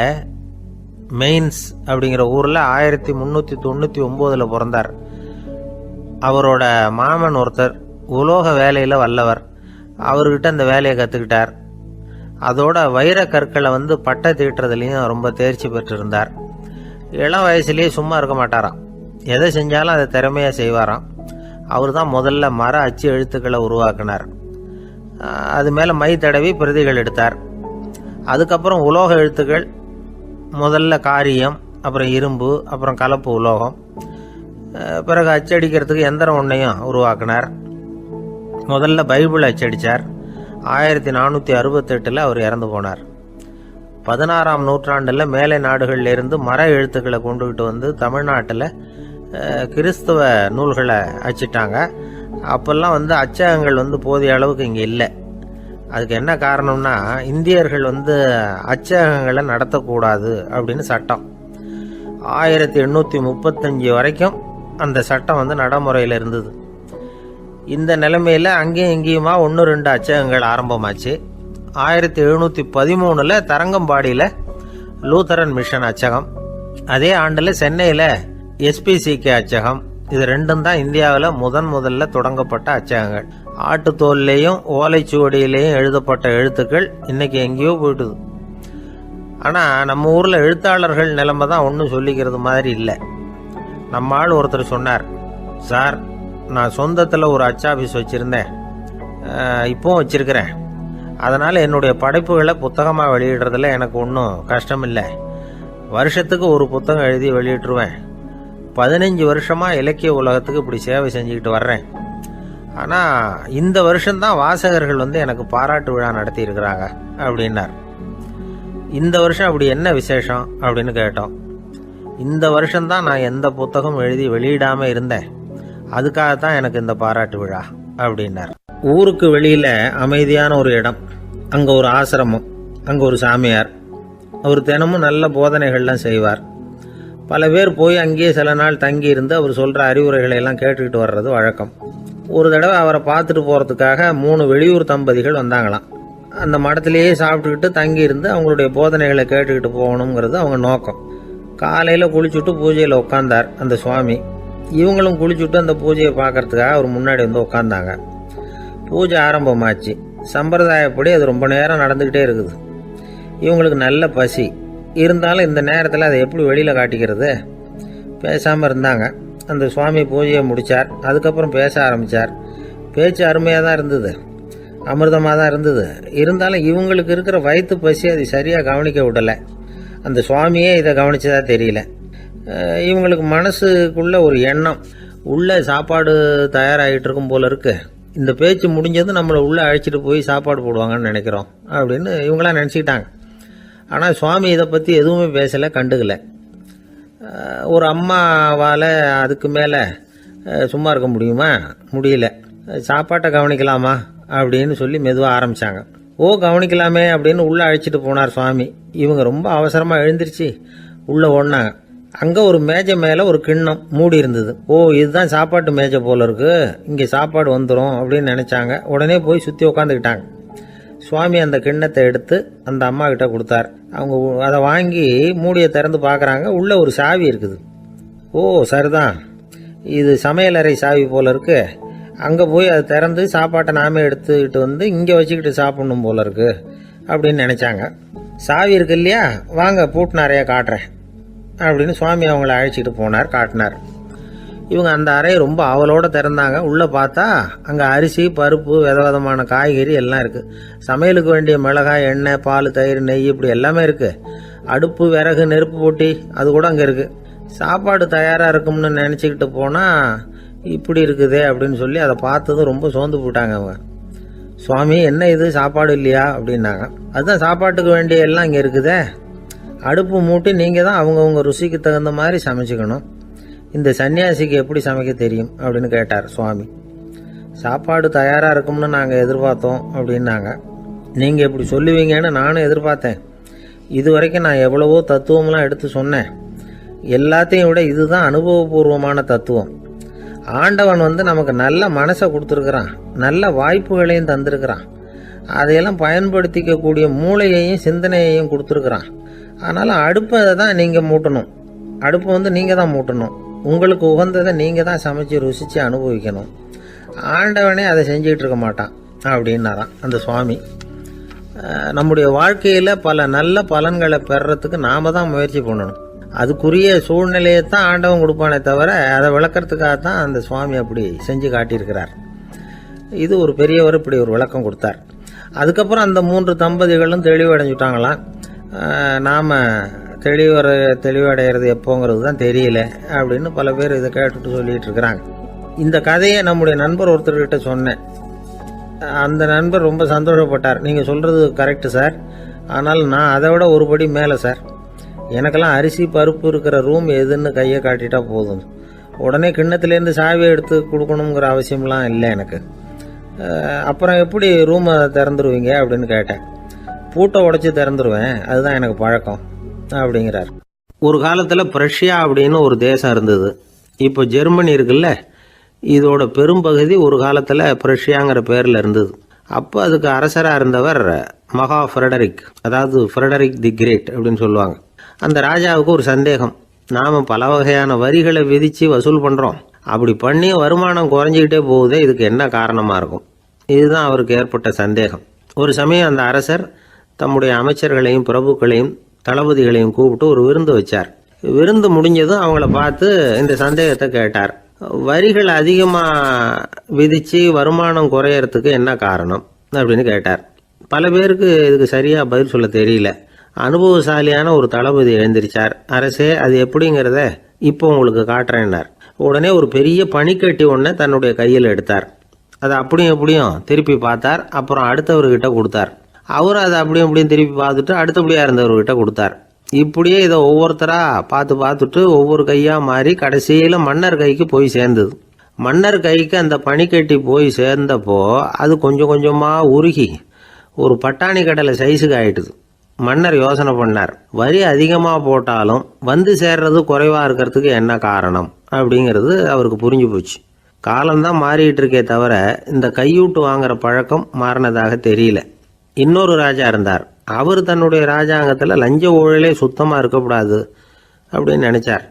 மெயின்ஸ் அப்படிங்கிற ஊரில் 1399 பிறந்தார். அவரோட மாமன் ஒருத்தர் உலோக வேலையில் வல்லவர். அவர்கிட்ட அந்த வேலையை கற்றுக்கிட்டார். அதோட வைர கற்களை வந்து பட்டை தீட்டுறதுலையும் ரொம்ப தேர்ச்சி பெற்றிருந்தார். இளம் வயசுலேயே சும்மா இருக்க மாட்டாராம். எதை செஞ்சாலும் அதை திறமையாக செய்வாராம். அவர் தான் முதல்ல மர அச்சு எழுத்துக்களை உருவாக்கினார். அது மேலே மை தடவி பிரதிகள் எடுத்தார். அதுக்கப்புறம் உலோக எழுத்துக்கள், முதல்ல காரியம், அப்புறம் இரும்பு, அப்புறம் கலப்பு உலோகம், பிறகு அச்சடிக்கிறதுக்கு எந்திரம் ஒன்றையும் உருவாக்கினார். முதல்ல பைபிள் அச்சடித்தார். 1468 அவர் இறந்து போனார். 16ஆம் நூற்றாண்டில் மேலை நாடுகளிலிருந்து மர எழுத்துக்களை கொண்டுகிட்டு வந்து தமிழ்நாட்டில் கிறிஸ்தவ நூல்களை அச்சிட்டாங்க. அப்போல்லாம் வந்து அச்சகங்கள் வந்து போதிய அளவுக்கு இங்கே இல்லை. அதுக்கு என்ன காரணம்னா, இந்தியர்கள் வந்து அச்சகங்களை நடத்தக்கூடாது அப்படின்னு சட்டம். 1835 வரைக்கும் அந்த சட்டம் வந்து நடைமுறையில் இருந்தது. இந்த நிலைமையில் அங்கேயும் இங்கேயுமா 1-2 அச்சகங்கள் ஆரம்பமாச்சு. 1713 தரங்கம்பாடியில் லூத்தரன் மிஷன் அச்சகம், அதே ஆண்டில் சென்னையில் SPCK அச்சகம். இது ரெண்டும் தான் இந்தியாவில் முதல்ல தொடங்கப்பட்ட அச்சகங்கள். ஆட்டுத்தோல்லையும் ஓலைச்சுவடியிலையும் எழுதப்பட்ட எழுத்துக்கள் இன்னைக்கு எங்கேயோ போயிட்டுது. ஆனால் நம்ம ஊரில் எழுத்தாளர்கள் நிலைமை தான் ஒன்றும் சொல்லிக்கிறது மாதிரி இல்லை. நம்ம ஆள் ஒருத்தர் சொன்னார், சார் நான் சொந்தத்தில் ஒரு அச்சாபீஸ் வச்சுருந்தேன், இப்போவும் வச்சுருக்கிறேன். அதனால் என்னுடைய படைப்புகளை புத்தகமாக வெளியிடுறதுல எனக்கு ஒன்றும் கஷ்டம் இல்லை. வருஷத்துக்கு ஒரு புத்தகம் எழுதி வெளியிட்டுருவேன். 15 வருஷமாக இலக்கிய உலகத்துக்கு இப்படி சேவை செஞ்சுக்கிட்டு வர்றேன். ஆனால் இந்த வருஷம்தான் வாசகர்கள் வந்து எனக்கு பாராட்டு விழா நடத்தி இருக்கிறாங்க அப்படின்னார். இந்த வருஷம் அப்படி என்ன விசேஷம் அப்படின்னு கேட்டோம். இந்த வருஷம்தான் நான் எந்த புத்தகம் எழுதி வெளியிடாமல் இருந்தேன், அதுக்காகத்தான் எனக்கு இந்த பாராட்டு விழா அப்படின்னார். ஊருக்கு வெளியில் அமைதியான ஒரு இடம், அங்கே ஒரு ஆசிரமம், அங்கே ஒரு சாமியார். அவர் தினமும் நல்ல போதனைகள்லாம் செய்வார். பல பேர் போய் அங்கேயே சில நாள் தங்கி இருந்து அவர் சொல்கிற அறிவுரைகளை எல்லாம் கேட்டுக்கிட்டு வர்றது வழக்கம். ஒரு தடவை அவரை பார்த்துட்டு போகிறதுக்காக 3 வெளியூர் தம்பதிகள் வந்தாங்களாம். அந்த மடத்திலேயே சாப்பிட்டுக்கிட்டு தங்கி இருந்து அவங்களுடைய போதனைகளை கேட்டுக்கிட்டு போகணுங்கிறது அவங்க நோக்கம். காலையில் குளிச்சுட்டு பூஜையில் உட்காந்தார் அந்த சுவாமி. இவங்களும் குளிச்சுட்டு அந்த பூஜையை பார்க்கறதுக்காக அவர் முன்னாடி வந்து உட்காந்தாங்க. பூஜை ஆரம்பமாச்சு. சம்பிரதாயப்படி அது ரொம்ப நேரம் நடந்துக்கிட்டே இருக்குது. இவங்களுக்கு நல்ல பசி இருந்தாலும் இந்த நேரத்தில் அதை எப்படி வெளியில் காட்டிக்கிறது? பேசாமல் இருந்தாங்க. அந்த சுவாமி பூஜையை முடித்தார். அதுக்கப்புறம் பேச ஆரம்பித்தார். பேச்சு அருமையாக தான் இருந்தது, அமிர்தமாக தான் இருந்தது. இருந்தாலும் இவங்களுக்கு இருக்கிற வயிற்று பசி அது சரியாக கவனிக்க விடலை. அந்த சுவாமியே இதை கவனிச்சதா தெரியல. இவங்களுக்கு மனசுக்குள்ள ஒரு எண்ணம், உள்ளே சாப்பாடு தயாராகிட்டு இருக்கும் போல இருக்கு, இந்த பேச்சு முடிஞ்சது நம்மளை உள்ளே அழைச்சிட்டு போய் சாப்பாடு போடுவாங்கன்னு நினைக்கிறோம் அப்படின்னு இவங்களாம் நினச்சிக்கிட்டாங்க. ஆனால் சுவாமி இதை பற்றி எதுவுமே பேசலை, கண்டுக்கலை. ஒரு அம்மாவால் அதுக்கு மேலே சும்மா இருக்க முடியுமா? முடியல. சாப்பாட்டை கவனிக்கலாமா அப்படின்னு சொல்லி மெதுவாக ஆரம்பித்தாங்க. ஓ கவனிக்கலாமே அப்படின்னு உள்ளே அழைச்சிட்டு போனார் சுவாமி. இவங்க ரொம்ப அவசரமாக எழுந்திருச்சு உள்ளே ஓடினாங்க. அங்கே ஒரு மேஜை மேலே ஒரு கிண்ணம் மூடி இருந்தது. ஓ இதுதான் சாப்பாட்டு மேஜை போல இருக்கு, இங்கே சாப்பாடு வந்துடும் அப்படின்னு நினச்சாங்க. உடனே போய் சுற்றி உக்காந்துக்கிட்டாங்க. சுவாமி அந்த கிண்ணத்தை எடுத்து அந்த அம்மா கிட்ட கொடுத்தார். அவங்க அதை வாங்கி மூடியை திறந்து பார்க்குறாங்க. உள்ளே ஒரு சாவி இருக்குது. ஓ சரிதான், இது சமையலறை சாவி போல இருக்கு, அங்கே போய் அதை திறந்து சாப்பாட்டை நாமே எடுத்துக்கிட்டு வந்து இங்கே வச்சுக்கிட்டு சாப்பிடணும் போல இருக்கு அப்படின்னு நினச்சாங்க. சாவி இருக்கு இல்லையா, வாங்க பூட்டு நிறையா காட்டுறேன் அப்படின்னு சுவாமி அவங்கள அழைச்சிட்டு போனார், காட்டினார். இவங்க அந்த அறையை ரொம்ப ஆவலோடு திறந்தாங்க. உள்ளே பார்த்தா அங்கே அரிசி, பருப்பு, விதவிதமான காய்கறி எல்லாம் இருக்குது. சமையலுக்கு வேண்டிய மிளகாய், எண்ணெய், பால், தயிர், நெய் இப்படி எல்லாமே இருக்குது. அடுப்பு, விறகு, நெருப்பு போட்டி அது கூட அங்கே இருக்குது. சாப்பாடு தயாராக இருக்கும்னு நினச்சிக்கிட்டு போனால் இப்படி இருக்குதே அப்படின்னு சொல்லி அதை பார்த்ததும் ரொம்ப சோர்ந்து போட்டாங்க அவங்க. சுவாமி என்ன இது சாப்பாடு இல்லையா அப்படின்னாங்க. அதுதான் சாப்பாட்டுக்கு வேண்டிய எல்லாம் இங்கே இருக்குதே, அடுப்பு மூட்டி நீங்கள் தான் அவங்கவுங்க ருசிக்கு தகுந்த மாதிரி சமைச்சிக்கணும், இந்த சன்னியாசிக்கு எப்படி சமைக்க தெரியும் அப்படின்னு கேட்டார் சுவாமி. சாப்பாடு தயாராக இருக்கும்னு நாங்கள் எதிர்பார்த்தோம் அப்படின்னாங்க. நீங்கள் இப்படி சொல்லுவீங்கன்னு நானும் எதிர்பார்த்தேன். இது வரைக்கும் நான் எவ்வளவோ தத்துவம்லாம் எடுத்து சொன்னேன். எல்லாத்தையும் விட இதுதான் அனுபவபூர்வமான தத்துவம். ஆண்டவன் நமக்கு நல்ல மனசை கொடுத்துருக்குறான், நல்ல வாய்ப்புகளையும் தந்திருக்கிறான், அதையெல்லாம் பயன்படுத்திக்கக்கூடிய மூளையையும் சிந்தனையையும் கொடுத்துருக்குறான். அதனால் அடுப்பை தான் நீங்கள் மூட்டணும், அடுப்பு நீங்கள் தான் மூட்டணும், உங்களுக்கு உகந்ததை நீங்கள் தான் சமைச்சு ருசித்து அனுபவிக்கணும். ஆண்டவனே அதை செஞ்சுக்கிட்டு இருக்க மாட்டான் அப்படின்னாரான் அந்த சுவாமி. நம்முடைய வாழ்க்கையில் பல நல்ல பலன்களை பெறறதுக்கு நாம தான் முயற்சி பண்ணணும். அதுக்குரிய சூழ்நிலையை தான் ஆண்டவன் கொடுப்பானே தவிர அதை விளக்கறதுக்காக தான் அந்த சுவாமி அப்படி செஞ்சு காட்டியிருக்கிறார். இது ஒரு பெரியவர் இப்படி ஒரு விளக்கம் கொடுத்தார். அதுக்கப்புறம் அந்த 3 தம்பதிகளும் தெளிவடைஞ்சுட்டாங்களாம். நாம் தெளிவடைகிறது எப்போங்கிறது தான் தெரியல அப்படின்னு பல பேர் இதை கேட்டுட்டு சொல்லிட்டு இருக்கிறாங்க. இந்த கதையை நம்முடைய நண்பர் ஒருத்தர்கிட்ட சொன்னேன். அந்த நண்பர் ரொம்ப சந்தோஷப்பட்டார். நீங்கள் சொல்கிறது கரெக்டு சார், ஆனால் நான் அதை விட ஒரு படி மேலே சார். எனக்கெல்லாம் அரிசி பருப்பு இருக்கிற ரூம் எதுன்னு கையை காட்டிட்டா போதும், உடனே கிண்ணத்துலேருந்து சாவியை எடுத்து கொடுக்கணுங்கிற அவசியம்லாம் இல்லை எனக்கு. அப்புறம் எப்படி ரூமை திறந்துருவீங்க அப்படின்னு கேட்டேன். பூட்டை உடைச்சி திறந்துருவேன், அதுதான் எனக்கு பழக்கம் அப்படிங்கிறார். ஒரு காலத்தில் பிரஷ்யா அப்படின்னு ஒரு தேசம் இருந்தது. இப்போ ஜெர்மனி இருக்குல்ல, இதோட பெரும்பகுதி ஒரு காலத்தில் பிரஷ்யாங்கிற பேரில் இருந்தது. அப்போ அதுக்கு அரசராக இருந்தவர் மகா ஃப்ரெடரிக், அதாவது ஃப்ரெடரிக் தி கிரேட் அப்படின்னு சொல்லுவாங்க. அந்த ராஜாவுக்கு ஒரு சந்தேகம். நாம் பல வகையான வரிகளை விதித்து வசூல் பண்ணுறோம், அப்படி பண்ணி வருமானம் குறைஞ்சிக்கிட்டே போகுதே, இதுக்கு என்ன காரணமாக இருக்கும்? இதுதான் அவருக்கு ஏற்பட்ட சந்தேகம். ஒரு சமயம் அந்த அரசர் தம்முடைய அமைச்சர்களையும் பிரபுக்களையும் தளபதிகளையும் கூப்பிட்டு ஒரு விருந்து வச்சார். விருந்து முடிஞ்சதும் அவங்கள பார்த்து இந்த சந்தேகத்தை கேட்டார். வரிகள் அதிகமாக விதித்து வருமானம் குறையறதுக்கு என்ன காரணம் அப்படின்னு கேட்டார். பல பேருக்கு இதுக்கு சரியாக பதில் சொல்ல தெரியல. அனுபவசாலியான ஒரு தளபதி எழுந்திருச்சார். அரசே, அது எப்படிங்கிறத இப்போ உங்களுக்கு காட்டுறேன்னார். உடனே ஒரு பெரிய பனிக்கட்டி ஒன்றை தன்னுடைய கையில் எடுத்தார். அதை அப்படியும் எப்படியும் திருப்பி பார்த்தார். அப்புறம் அடுத்தவர்கிட்ட கொடுத்தார். அவர் அதை அப்படியும் எப்படியும் திருப்பி பார்த்துட்டு அடுத்தபடியாக இருந்தவர்கிட்ட கொடுத்தார். இப்படியே இதை ஒவ்வொருத்தராக பார்த்துட்டு ஒவ்வொரு கையாக மாறி கடைசியில் மன்னர் கைக்கு போய் சேர்ந்தது. மன்னர் கைக்கு அந்த பனிக்கட்டி போய் சேர்ந்தப்போ அது கொஞ்சம் கொஞ்சமாக உருகி ஒரு பட்டாணி கடலை சைஸுக்கு ஆயிட்டுது. மன்னர் யோசனை பண்ணார், வரி அதிகமாக போட்டாலும் வந்து சேர்றது குறைவாக இருக்கிறதுக்கு என்ன காரணம் அப்படிங்கிறது அவருக்கு புரிஞ்சு போச்சு. காலம்தான் மாறிட்டு இருக்கே தவிர இந்த கையூட்டு வாங்குற பழக்கம் மாறினதாக தெரியல. இன்னொரு ராஜா இருந்தார். அவர் தன்னுடைய ராஜாங்கத்தில் லஞ்ச ஊழலே சுத்தமாக இருக்கக்கூடாது அப்படின்னு நினச்சார்.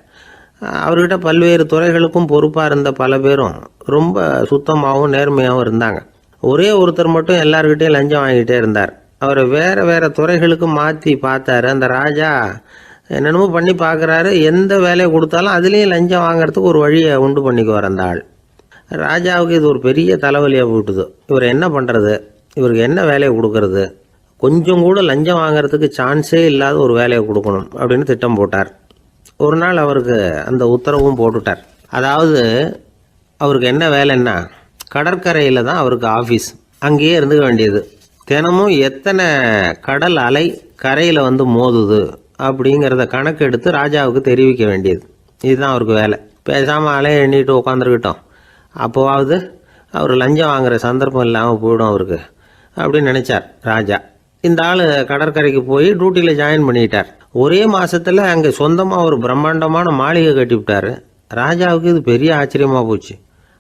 அவர்கிட்ட பல்வேறு துறைகளுக்கும் பொறுப்பாக இருந்த பல பேரும் ரொம்ப சுத்தமாகவும் நேர்மையாகவும் இருந்தாங்க. ஒரே ஒருத்தர் மட்டும் எல்லார்கிட்டையும் லஞ்சம் வாங்கிட்டே இருந்தார். அவரை வேறு துறைகளுக்கு மாற்றி பார்த்தாரு. அந்த ராஜா என்னென்னமோ பண்ணி பார்க்குறாரு. எந்த வேலையை கொடுத்தாலும் அதுலேயும் லஞ்சம் வாங்கிறதுக்கு ஒரு வழியை உண்டு பண்ணிக்குவார் அந்த ஆள். ராஜாவுக்கு இது ஒரு பெரிய தலைவலியாக போட்டுது. இவர் என்ன பண்ணுறது, இவருக்கு என்ன வேலையை கொடுக்கறது, கொஞ்சம் கூட லஞ்சம் வாங்கிறதுக்கு சான்ஸே இல்லாத ஒரு வேலையை கொடுக்கணும் அப்படின்னு திட்டம் போட்டார். ஒரு நாள் அவருக்கு அந்த உத்தரவும் போட்டுட்டார். அதாவது அவருக்கு என்ன வேலைன்னா, கடற்கரையில் தான் அவருக்கு ஆஃபீஸ். அங்கேயே இருந்துக்க வேண்டியது. தினமும் எத்தனை கடல் அலை கரையில் வந்து மோதுது அப்படிங்கிறத கணக்கு எடுத்து ராஜாவுக்கு தெரிவிக்க வேண்டியது. இதுதான் அவருக்கு வேலை. பேசாமல் அலையை எண்ணிட்டு உட்காந்துருக்கிட்டோம், அப்போவாவது அவர் லஞ்சம் வாங்குகிற சந்தர்ப்பம் இல்லாமல் போயிடும் அவருக்கு அப்படின்னு நினச்சார் ராஜா. இந்த ஆள் கடற்கரைக்கு போய் டியூட்டியில் ஜாயின் பண்ணிட்டார். ஒரே மாதத்தில் அங்கே சொந்தமாக ஒரு பிரம்மாண்டமான மாளிகை கட்டிவிட்டார். ராஜாவுக்கு இது பெரிய ஆச்சரியமாக போச்சு.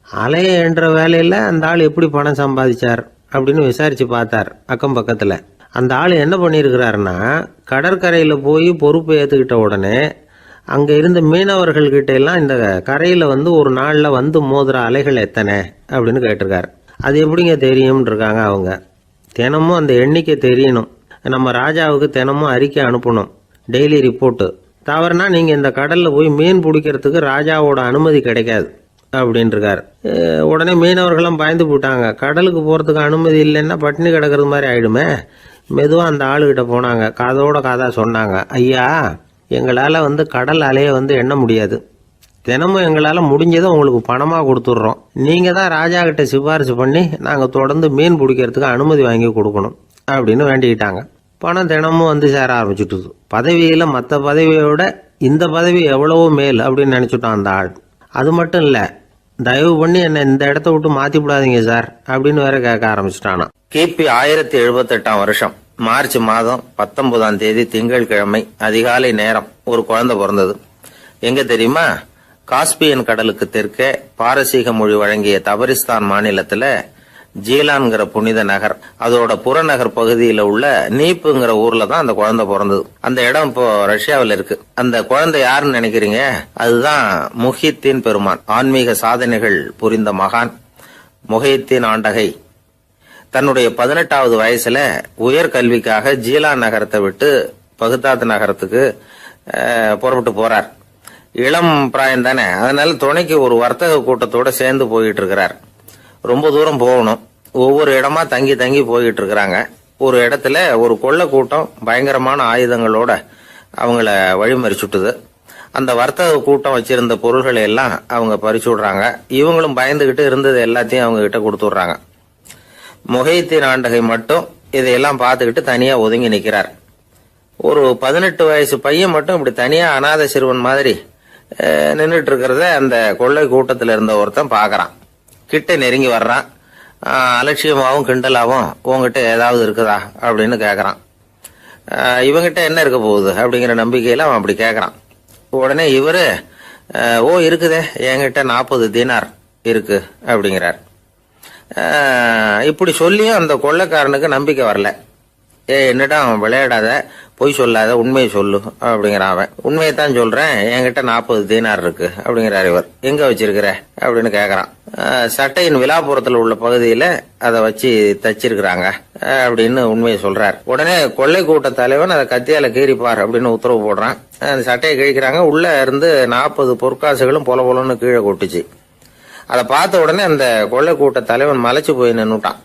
அலையை என்ற வேலையில் அந்த ஆள் எப்படி பணம் சம்பாதிச்சார் அப்படின்னு விசாரித்து பார்த்தார் அக்கம் பக்கத்தில். அந்த ஆள் என்ன பண்ணியிருக்கிறாருன்னா, கடற்கரையில் போய் பொறுப்பை ஏற்றுக்கிட்ட உடனே அங்கே இருந்த மீனவர்கள்கிட்ட எல்லாம் இந்த கரையில் வந்து ஒரு நாளில் வந்து மோதுற அலைகள் எத்தனை அப்படின்னு கேட்டிருக்காரு. அது எப்படிங்க தெரியும்னு இருக்காங்க அவங்க. தினமும் அந்த எண்ணிக்கை தெரியணும். நம்ம ராஜாவுக்கு தினமும் அறிக்கை அனுப்பணும், டெய்லி ரிப்போர்ட்டு. தவறுனா நீங்கள் இந்த கடலில் போய் மீன் பிடிக்கிறதுக்கு ராஜாவோட அனுமதி கிடைக்காது அப்படின்ட்டுருக்காரு. உடனே மீனவர்களும் பயந்து போட்டாங்க. கடலுக்கு போகிறதுக்கு அனுமதி இல்லைன்னா பட்டினி கிடக்கிறது மாதிரி ஆகிடுமே. மெதுவாக அந்த ஆளுகிட்ட போனாங்க. காதோட காதாக சொன்னாங்க, ஐயா, எங்களால் வந்து கடல் அலையை வந்து எண்ண முடியாது. தினமும் எங்களால் முடிஞ்சதை உங்களுக்கு பணமாக கொடுத்துட்றோம். நீங்கள் தான் ராஜா கிட்ட சிபாரிசு பண்ணி நாங்கள் தொடர்ந்து மீன் பிடிக்கிறதுக்கு அனுமதி வாங்கி கொடுக்கணும் அப்படின்னு வேண்டிக்கிட்டாங்க. பணம் தினமும் வந்து சேர ஆரம்பிச்சுட்டுது. பதவியில் மற்ற பதவியோட இந்த பதவி எவ்வளவோ மேல் அப்படின்னு நினச்சிட்டோம் அந்த ஆள். அது மட்டும் இல்லை, தயவு பண்ணி என்னை இந்த இடத்த விட்டு மாற்றி விடாதீங்க சார் அப்படின்னு வேற கேட்க ஆரம்பிச்சிட்டானா. கிபி 1078 வருஷம் மார்ச் மாதம் 19ஆம் தேதி திங்கட்கிழமை அதிகாலை நேரம் ஒரு குழந்தை பிறந்தது. எங்க தெரியுமா? காஸ்பியன் கடலுக்கு தெற்கே பாரசீக மொழி வழங்கிய தபரிஸ்தான் மாநிலத்துல ஜீலான்கிற புனித நகர், அதோட புறநகர் பகுதியில் உள்ள நீப்புங்கிற ஊர்ல தான் அந்த குழந்தை பிறந்தது. அந்த இடம் இப்போ ரஷ்யாவில் இருக்கு. அந்த குழந்தை யாருன்னு நினைக்கிறீங்க? அதுதான் முஹித்தீன் பெருமான். ஆன்மீக சாதனைகள் புரிந்த மகான் முஹித்தீன் ஆண்டகை தன்னுடைய 18வது வயசுல உயர்கல்விக்காக ஜீலான் நகரத்தை விட்டு பகுதாத் நகரத்துக்கு புறப்பட்டு போறார். இளம் பிராயம் தானே, அதனால துணைக்கு ஒரு வர்த்தக கூட்டத்தோட சேர்ந்து போயிட்டு இருக்கிறார். ரொம்ப தூரம் போகணும். ஒவ்வொரு இடமா தங்கி தங்கி போயிட்டு இருக்கிறாங்க. ஒரு இடத்துல ஒரு கொள்ளை கூட்டம் பயங்கரமான ஆயுதங்களோட அவங்கள வழிமறிச்சுட்டுது. அந்த வர்த்தக கூட்டம் வச்சிருந்த பொருள்களை எல்லாம் அவங்க பறிச்சு விடுறாங்க. இவங்களும் பயந்துகிட்டு இருந்தது எல்லாத்தையும் அவங்க கிட்ட கொடுத்துடுறாங்க. முஹைத்தீன் ஆண்டகை மட்டும் இதையெல்லாம் பார்த்துக்கிட்டு தனியா ஒதுங்கி நிக்கிறார். ஒரு 18 வயசு பையன் மட்டும் இப்படி தனியா அநாத சிறுவன் மாதிரி நின்றுட்டு இருக்கிறத அந்த கொள்ளை கூட்டத்தில் இருந்த ஒருத்தன் பாக்குறான். கிட்ட நெருங்கி வர்றான். அலட்சியமாவும் கிண்டலாவும் உங்ககிட்ட ஏதாவது இருக்குதா அப்படின்னு கேக்குறான். இவங்கிட்ட என்ன இருக்க போகுது அப்படிங்கிற நம்பிக்கையில அவன் அப்படி கேக்குறான். உடனே இவரு இருக்குதே, என்கிட்ட 40 தீனார் இருக்கு அப்படிங்கிறார். இப்படி சொல்லியும் அந்த கொள்ளைக்காரனுக்கு நம்பிக்கை வரல. என்னிடம் விளையாடாத, பொய் சொல்லாத, உண்மையை சொல்லு அப்படிங்கிறான் அவன். உண்மையைத்தான் சொல்றேன், என்கிட்ட 40 தீனார் இருக்கு அப்படிங்கிறார் இவர். எங்க வச்சிருக்கிற அப்படின்னு கேக்குறான். சட்டையின் விழாப்புறத்துல உள்ள பகுதியில அதை வச்சு தச்சிருக்கிறாங்க அப்படின்னு உண்மையை சொல்றார். உடனே கொள்ளை கூட்ட தலைவன் அதை கத்தியால கீறிப்பார் அப்படின்னு உத்தரவு போடுறான். அந்த சட்டையை கிழிக்கிறாங்க. உள்ள இருந்து 40 பொற்காசுகளும் பொல பொலன்னு கீழே கொட்டுச்சு. அதை பார்த்த உடனே அந்த கொள்ளை கூட்ட தலைவன் மலைச்சு போய் நின்னுட்டான்.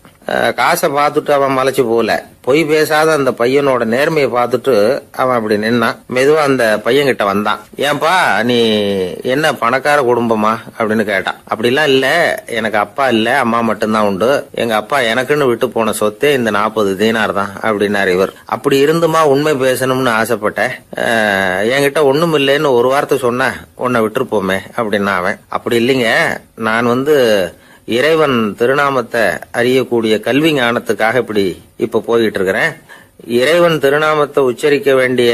காசை பார்த்துட்டு அவன் மலைச்சு போல, பொய் பேசாத அந்த பையனோட நேர்மையை பார்த்துட்டு அவன் அப்படி நின்னான். மெதுவா அந்த பையன் கிட்ட வந்தான். ஏன்பா, நீ என்ன பணக்கார குடும்பமா அப்படின்னு கேட்டான். அப்படிலாம் இல்ல, எனக்கு அப்பா இல்ல, அம்மா மட்டும்தான் உண்டு. எங்க அப்பா எனக்குன்னு விட்டு போன சொத்தே இந்த 40 தீனார் தான் அப்படின்னாரு இவர். அப்படி இருந்துமா உண்மை பேசணும்னு ஆசைப்பட்டேன். என்கிட்ட ஒண்ணும் இல்லைன்னு ஒரு வார்த்தை சொன்ன உன்னை விட்டுருப்போமே அப்படின்னா அவன். அப்படி இல்லைங்க, நான் இறைவன் திருநாமத்தை அறியக்கூடிய கல்வி ஞானத்துக்காக இப்ப போயிட்டு இருக்கிறேன். இறைவன் திருநாமத்தை உச்சரிக்க வேண்டிய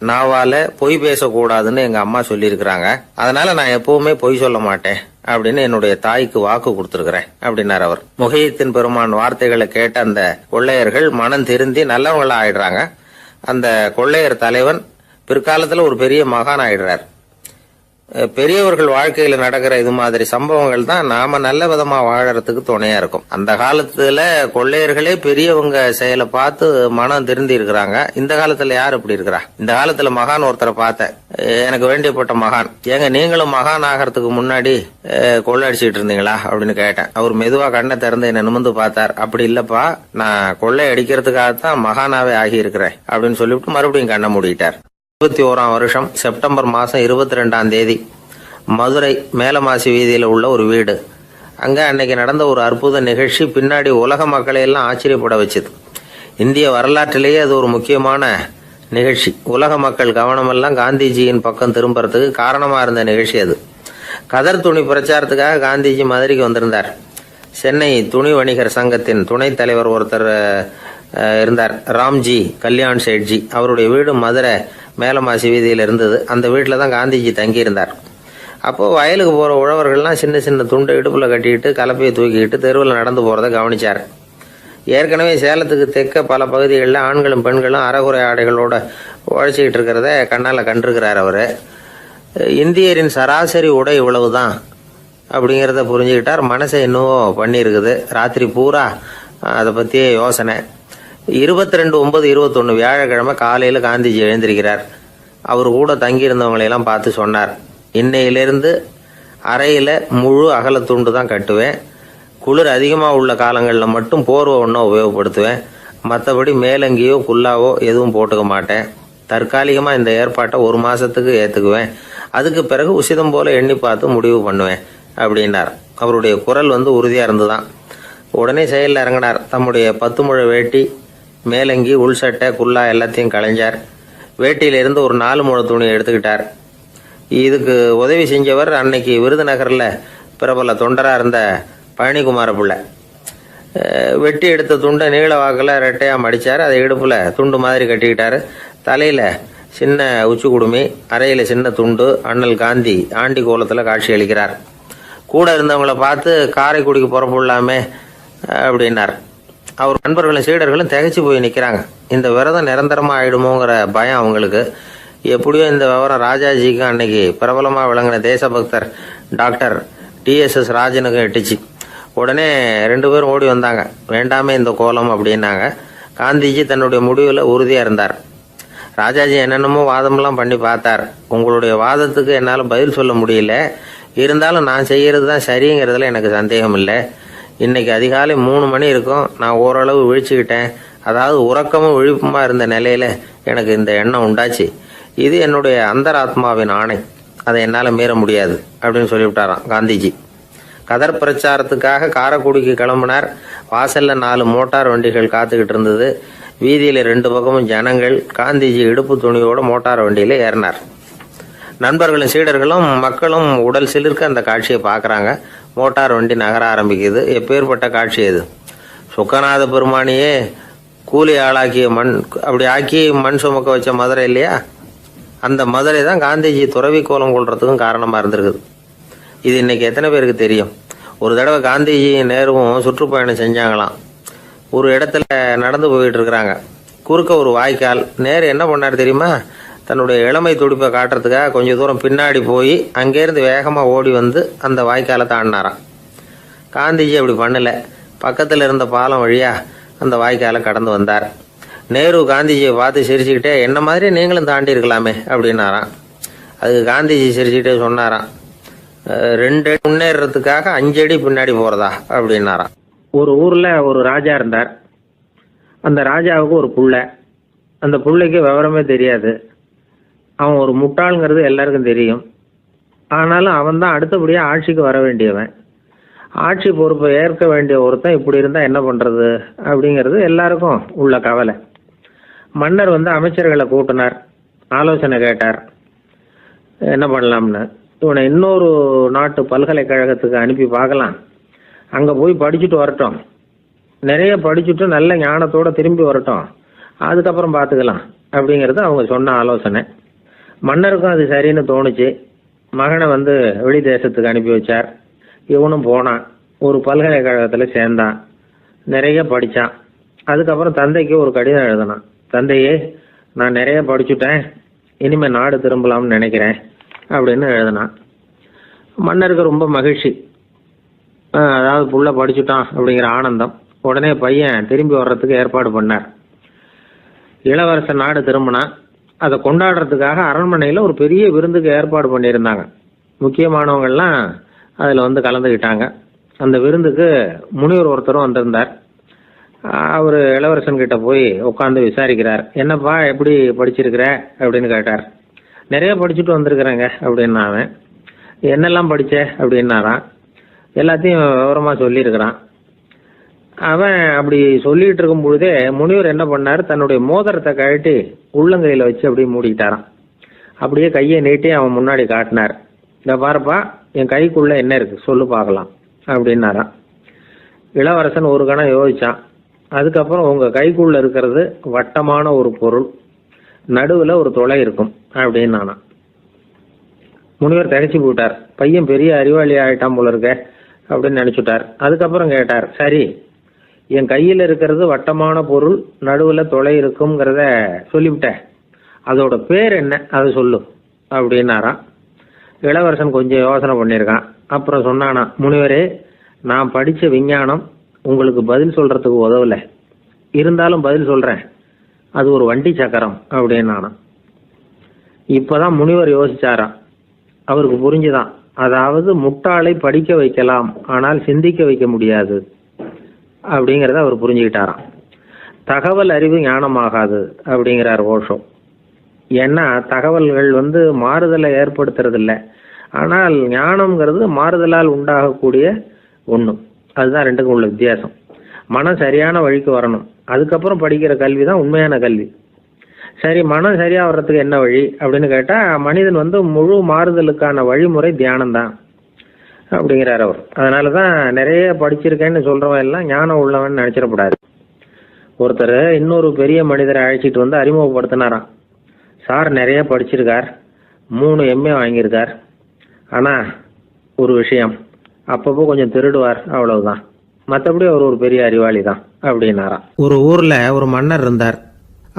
நாவால பொய் பேசக்கூடாதுன்னு எங்க அம்மா சொல்லி இருக்கிறாங்க. அதனால நான் எப்பவுமே பொய் சொல்ல மாட்டேன் அப்படின்னு என்னுடைய தாய்க்கு வாக்கு கொடுத்திருக்கிறேன் அப்படின்னார் அவர். முஹைத்தீன் பெருமான் வார்த்தைகளை கேட்ட அந்த கொள்ளையர்கள் மனம் திருந்தி நல்லவங்களா ஆயிடுறாங்க. அந்த கொள்ளையர் தலைவன் பிற்காலத்துல ஒரு பெரிய மகான் ஆயிடுறார். பெரியவர்கள் வாழ்க்கையில நடக்கிற இது மாதிரி சம்பவங்கள் தான் நாம நல்ல விதமா வாழறதுக்கு துணையா இருக்கும். அந்த காலத்துல கொள்ளையர்களே பெரியவங்க செயலை பார்த்து மனம் திருந்தி இருக்கிறாங்க. இந்த காலத்துல யார் இப்படி இருக்கிறா? இந்த காலத்துல மகான் ஒருத்தரை பார்த்தேன், எனக்கு வேண்டியப்பட்ட மகான். ஏங்க, நீங்களும் மகான் ஆகிறதுக்கு முன்னாடி கொள்ளை அடிச்சுட்டு இருந்தீங்களா அப்படின்னு கேட்டேன். அவர் மெதுவா கண்ணை திறந்து என்ன நிமிந்து பார்த்தார். அப்படி இல்லப்பா, நான் கொள்ளை அடிக்கிறதுக்காகத்தான் மகானாவே ஆகி இருக்கிறேன் அப்படின்னு சொல்லிவிட்டு மறுபடியும் கண்ணை மூடிட்டார். 21ஆம் வருஷம் செப்டம்பர் மாசம் 22ஆம் தேதி மதுரை மேலமாசி வீதியில உள்ள ஒரு வீடு. அங்க அன்னைக்கு நடந்த ஒரு அற்புத நிகழ்ச்சி பின்னாடி உலக மக்களை எல்லாம் ஆச்சரியப்பட வச்சுது. இந்திய வரலாற்றிலேயே அது ஒரு முக்கியமான நிகழ்ச்சி. உலக மக்கள் கவனமெல்லாம் காந்திஜியின் பக்கம் திரும்புறதுக்கு காரணமா இருந்த நிகழ்ச்சி அது. கதர் துணி பிரச்சாரத்துக்காக காந்திஜி மதுரைக்கு வந்திருந்தார். சென்னை துணி வணிகர் சங்கத்தின் துணைத் தலைவர் ஒருத்தர் இருந்தார், ராம்ஜி கல்யாண் சேட்ஜி. அவருடைய வீடு மதுரை மேலமாசி வீதியில் இருந்தது. அந்த வீட்டில் தான் காந்திஜி தங்கியிருந்தார். அப்போது வயலுக்கு போகிற உழவர்கள்லாம் சின்ன சின்ன துண்டை இடுப்புல கட்டிக்கிட்டு கலப்பையை தூக்கிக்கிட்டு தெருவில் நடந்து போகிறத கவனிச்சார். ஏற்கனவே சேலத்துக்கு தெற்க பல பகுதிகளில் ஆண்களும் பெண்களும் அறகுறை ஆடைகளோட உழைச்சிக்கிட்டு இருக்கிறத கண்ணால் கண்டிருக்கிறார் அவர். இந்தியரின் சராசரி உடை இவ்வளவுதான் அப்படிங்கிறத புரிஞ்சுக்கிட்டார். மனசை இன்னும் பண்ணியிருக்குது. ராத்திரி பூரா அதை பற்றியே யோசனை. 22/9/21 வியாழக்கிழமை காலையில் காந்திஜி எழுந்திருக்கிறார். அவர் கூட தங்கியிருந்தவங்களையெல்லாம் பார்த்து சொன்னார், இன்னையிலிருந்து அறையில் முழு அகல துண்டு தான் கட்டுவேன். குளிர் அதிகமாக உள்ள காலங்களில் மட்டும் போர்வை ஒன்றும் உபயோகப்படுத்துவேன். மற்றபடி மேலங்கியோ குல்லாவோ எதுவும் போட்டுக்க மாட்டேன். தற்காலிகமாக இந்த ஏற்பாட்டை 1 மாசத்துக்கு ஏற்றுக்குவேன். அதுக்கு பிறகு உசிதம் போல எண்ணி பார்த்து முடிவு பண்ணுவேன் அப்படின்னார். அவருடைய குரல் உறுதியாக இருந்துதான். உடனே செயலில் இறங்கினார். தம்முடைய 10 முழ வேட்டி, மேலங்கி, உள் சட்டை, குல்லா எல்லாத்தையும் களைஞ்சார். வேட்டியிலிருந்து ஒரு 4 முழ துணியை எடுத்துக்கிட்டார். இதுக்கு உதவி செஞ்சவர் அன்னைக்கு விருதுநகரில் பிரபல தொண்டராக இருந்த பழனிக்குமார பிள்ளை. வெட்டி எடுத்த துண்டை நீள வாக்கில் ரெட்டையாக மடித்தார். அதை இடுப்பில் துண்டு மாதிரி கட்டிக்கிட்டார். தலையில் சின்ன உச்சி குடுமி, அறையில் சின்ன துண்டு. அண்ணல் காந்தி ஆண்டி கோலத்தில் காட்சி அளிக்கிறார். கூட இருந்தவங்களை பார்த்து காரைக்குடிக்கு புறப்படலாமே அப்படின்னார். அவர் நண்பர்களும் சீடர்களும் திகைச்சு போய் நிற்கிறாங்க. இந்த விரதம் நிரந்தரமாக ஆயிடுமோங்கிற பயம் அவங்களுக்கு. எப்படியோ இந்த விவரம் ராஜாஜிக்கும் அன்னைக்கு பிரபலமாக விளங்கின தேசபக்தர் டாக்டர் TSS ராஜனுக்கும் எட்டுச்சு. உடனே 2 பேரும் ஓடி வந்தாங்க. வேண்டாமே இந்த கோலம் அப்படின்னாங்க. காந்திஜி தன்னுடைய முடிவில் உறுதியாக இருந்தார். ராஜாஜி என்னென்னமோ வாதமெல்லாம் பண்ணி பார்த்தார். உங்களுடைய வாதத்துக்கு என்னால் பதில் சொல்ல முடியல, இருந்தாலும் நான் செய்கிறது தான் சரிங்கிறதுல எனக்கு சந்தேகம் இல்லை. இன்னைக்கு அதிகாலை 3 மணி இருக்கும். நான் ஓரளவு விழிச்சுக்கிட்டேன். அதாவது உறக்கமும் விழிப்புமா இருந்த நிலையில எனக்கு இந்த எண்ணம் உண்டாச்சு. இது என்னுடைய அந்தராத்மாவின் ஆணை, அதை என்னால் மீற முடியாது அப்படின்னு சொல்லிவிட்டாராம் காந்திஜி. கதர் பிரச்சாரத்துக்காக காரைக்குடிக்கு கிளம்பினார். வாசல்ல 4 மோட்டார் வண்டிகள் காத்துக்கிட்டு இருந்தது. வீதியில் 2 பக்கமும் ஜனங்கள். காந்திஜி இடுப்பு துணியோட மோட்டார் வண்டியில ஏறினார். நண்பர்களும் சீடர்களும் மக்களும் உடல் சிலிர்க்க அந்த காட்சியை பார்க்குறாங்க. மோட்டார் வண்டி நகர ஆரம்பிக்குது. எப்பேற்பட்ட காட்சி அது! சுக்கநாத பெருமானியே கூலி ஆளாக்கிய அப்படி ஆக்கி மண் சுமக்க வச்ச மதுரை இல்லையா, அந்த மதுரை தான் காந்திஜி துறவி கோலம் கொள்றதுக்கும் காரணமாக இருந்திருக்குது. இது இன்னைக்கு எத்தனை பேருக்கு தெரியும்? ஒரு தடவை காந்திஜி நேருவும் சுற்றுப்பயணம் செஞ்சாங்களாம். ஒரு இடத்துல நடந்து போயிட்டு இருக்கிறாங்க. குறுக்க ஒரு வாய்க்கால். நேரு என்ன பண்ணார் தெரியுமா? தன்னுடைய இளமை துடிப்பை காட்டுறதுக்காக கொஞ்சம் தூரம் பின்னாடி போய் அங்கேருந்து வேகமாக ஓடி வந்து அந்த வாய்க்காலை தாண்டினாராம். காந்திஜி அப்படி பண்ணலை. பக்கத்தில் இருந்த பாலம் வழியா அந்த வாய்க்காலை கடந்து வந்தார். நேரு காந்திஜியை பார்த்து சிரிச்சுக்கிட்டே, என்ன மாதிரி நீங்களும் தாண்டி இருக்கலாமே அப்படின்னாராம். அதுக்கு காந்திஜி சிரிச்சுக்கிட்டே சொன்னாராம், 2 அடி முன்னேறதுக்காக 5 அடி பின்னாடி போறதா அப்படின்னாராம். ஒரு ஊர்ல ஒரு ராஜா இருந்தார். அந்த ராஜாவுக்கு ஒரு புள்ள. அந்த புள்ளைக்கு விவரமே தெரியாது. அவன் ஒரு முட்டாளுங்கிறது எல்லாருக்கும் தெரியும். ஆனாலும் அவன் தான் அடுத்தபடியாக ஆட்சிக்கு வர வேண்டியவன். ஆட்சி பொறுப்பை ஏற்க வேண்டிய ஒருத்தன் இப்படி இருந்தால் என்ன பண்ணுறது அப்படிங்கிறது எல்லாருக்கும் உள்ள கவலை. மன்னர் அமைச்சர்களை கூட்டினார். ஆலோசனை கேட்டார், என்ன பண்ணலாம்னு. இவனை இன்னொரு நாட்டு பல்கலைக்கழகத்துக்கு அனுப்பி பார்க்கலாம். அங்கே போய் படிச்சுட்டு வரட்டும். நிறைய படிச்சுட்டு நல்ல ஞானத்தோடு திரும்பி வரட்டும். அதுக்கப்புறம் பார்த்துக்கலாம் அப்படிங்கிறது அவங்க சொன்ன ஆலோசனை. மன்னருக்கும் அது சரின்னு தோணுச்சு. மகனை வெளி தேசத்துக்கு அனுப்பி வச்சார். இவனும் போனான். ஒரு பல்கலைக்கழகத்தில் சேர்ந்தான். நிறைய படித்தான். அதுக்கப்புறம் தந்தைக்கு ஒரு கடிதம் எழுதினான். தந்தையே, நான் நிறைய படிச்சுட்டேன், இனிமேல் நாடு திரும்பலாம்னு நினைக்கிறேன் அப்படின்னு எழுதினான். மன்னருக்கு ரொம்ப மகிழ்ச்சி. அதாவது புள்ள படிச்சுட்டான் அப்படிங்கிற ஆனந்தம். உடனே பையன் திரும்பி வர்றதுக்கு ஏற்பாடு பண்ணார். இளவரசன் நாடு திரும்பினான். அதை கொண்டாடுறதுக்காக அரண்மனையில் ஒரு பெரிய விருந்துக்கு ஏற்பாடு பண்ணியிருந்தாங்க. முக்கியமானவங்கள்லாம் அதில் கலந்துக்கிட்டாங்க. அந்த விருந்துக்கு முனிவர் ஒருத்தரும் வந்திருந்தார். அவர் இளவரசன் கிட்ட போய் உட்காந்து விசாரிக்கிறார். என்னப்பா, எப்படி படிச்சிருக்கிற அப்படின்னு கேட்டார். நிறைய படிச்சுட்டு வந்திருக்கிறேங்க அப்படின்னா அவன். என்னெல்லாம் படித்த அப்படின்னாரான். எல்லாத்தையும் விவரமாக சொல்லியிருக்கிறான். அவன் அப்படி சொல்லிட்டு இருக்கும் பொழுதே முனிவர் என்ன பண்ணார், தன்னுடைய மோதிரத்தை கழட்டி உள்ளங்கையில் வச்சு அப்படியே மூடிக்கிட்டாரான். அப்படியே கையை நீட்டி அவன் முன்னாடி காட்டினார். இந்த பாருப்பா, என் கைக்குள்ள என்ன இருக்கு சொல்லு பார்க்கலாம் அப்படின்னாரான். இளவரசன் ஒரு கணம் யோசிச்சான். அதுக்கப்புறம் உங்கள் கைக்குள்ள இருக்கிறது வட்டமான ஒரு பொருள், நடுவில் ஒரு துளை இருக்கும் அப்படின்னு முனிவர் திகைச்சு போட்டார். பையன் பெரிய அறிவாளி ஆகிட்டான் போல இருக்க அப்படின்னு நினச்சிட்டார். அதுக்கப்புறம் கேட்டார், சரி, என் கையில் இருக்கிறது வட்டமான பொருள், நடுவில் துளை இருக்குங்கிறத சொல்லிவிட்டேன், அதோட பேர் என்ன, அதை சொல்லு அப்படின்னாராம். இளவரசன் கொஞ்சம் யோசனை பண்ணியிருக்கான். அப்புறம் சொன்னானா, முனிவரே, நான் படித்த விஞ்ஞானம் உங்களுக்கு பதில் சொல்கிறதுக்கு உதவலை, இருந்தாலும் பதில் சொல்கிறேன், அது ஒரு வண்டி சக்கரம் அப்படின்னானா. இப்போதான் முனிவர் யோசிச்சாராம். அவருக்கு புரிஞ்சுதான், அதாவது முட்டாளை படிக்க வைக்கலாம், ஆனால் சிந்திக்க வைக்க முடியாது அப்படிங்கிறத அவர் புரிஞ்சுக்கிட்டாராம். தகவல் அறிவு ஞானமாகாது அப்படிங்கிறார் ஓஷோ. ஏன்னா தகவல்கள் மாறுதலை ஏற்படுத்துறது இல்லை, ஆனால் ஞானம்ங்கிறது மாறுதலால் உண்டாகக்கூடிய ஒன்று. அதுதான் ரெண்டுக்கும் உள்ள வித்தியாசம். மனம் சரியான வழிக்கு வரணும், அதுக்கப்புறம் படிக்கிற கல்வி தான் உண்மையான கல்வி. சரி, மனம் சரியா வர்றதுக்கு என்ன வழி அப்படின்னு கேட்டால், மனிதன் முழு மாறுதலுக்கான வழிமுறை தியானம் தான் அப்படிங்கிறார் அவர். அதனால தான் நிறைய படிச்சிருக்கேன்னு சொல்றவன் எல்லாம் ஞானம் உள்ளவன் நினைச்சிடக்கூடாது. ஒருத்தர் இன்னொரு பெரிய மனிதரை அழைச்சிட்டு அறிமுகப்படுத்தினாராம். சார் நிறைய படிச்சிருக்கார், 3 MA வாங்கியிருக்கார், ஆனால் ஒரு விஷயம், அப்பப்போ கொஞ்சம் திருடுவார், அவ்வளவுதான், மற்றபடி அவர் ஒரு பெரிய அறிவாளி தான் அப்படின்னாராம். ஒரு ஊரில் ஒரு மன்னர் இருந்தார்.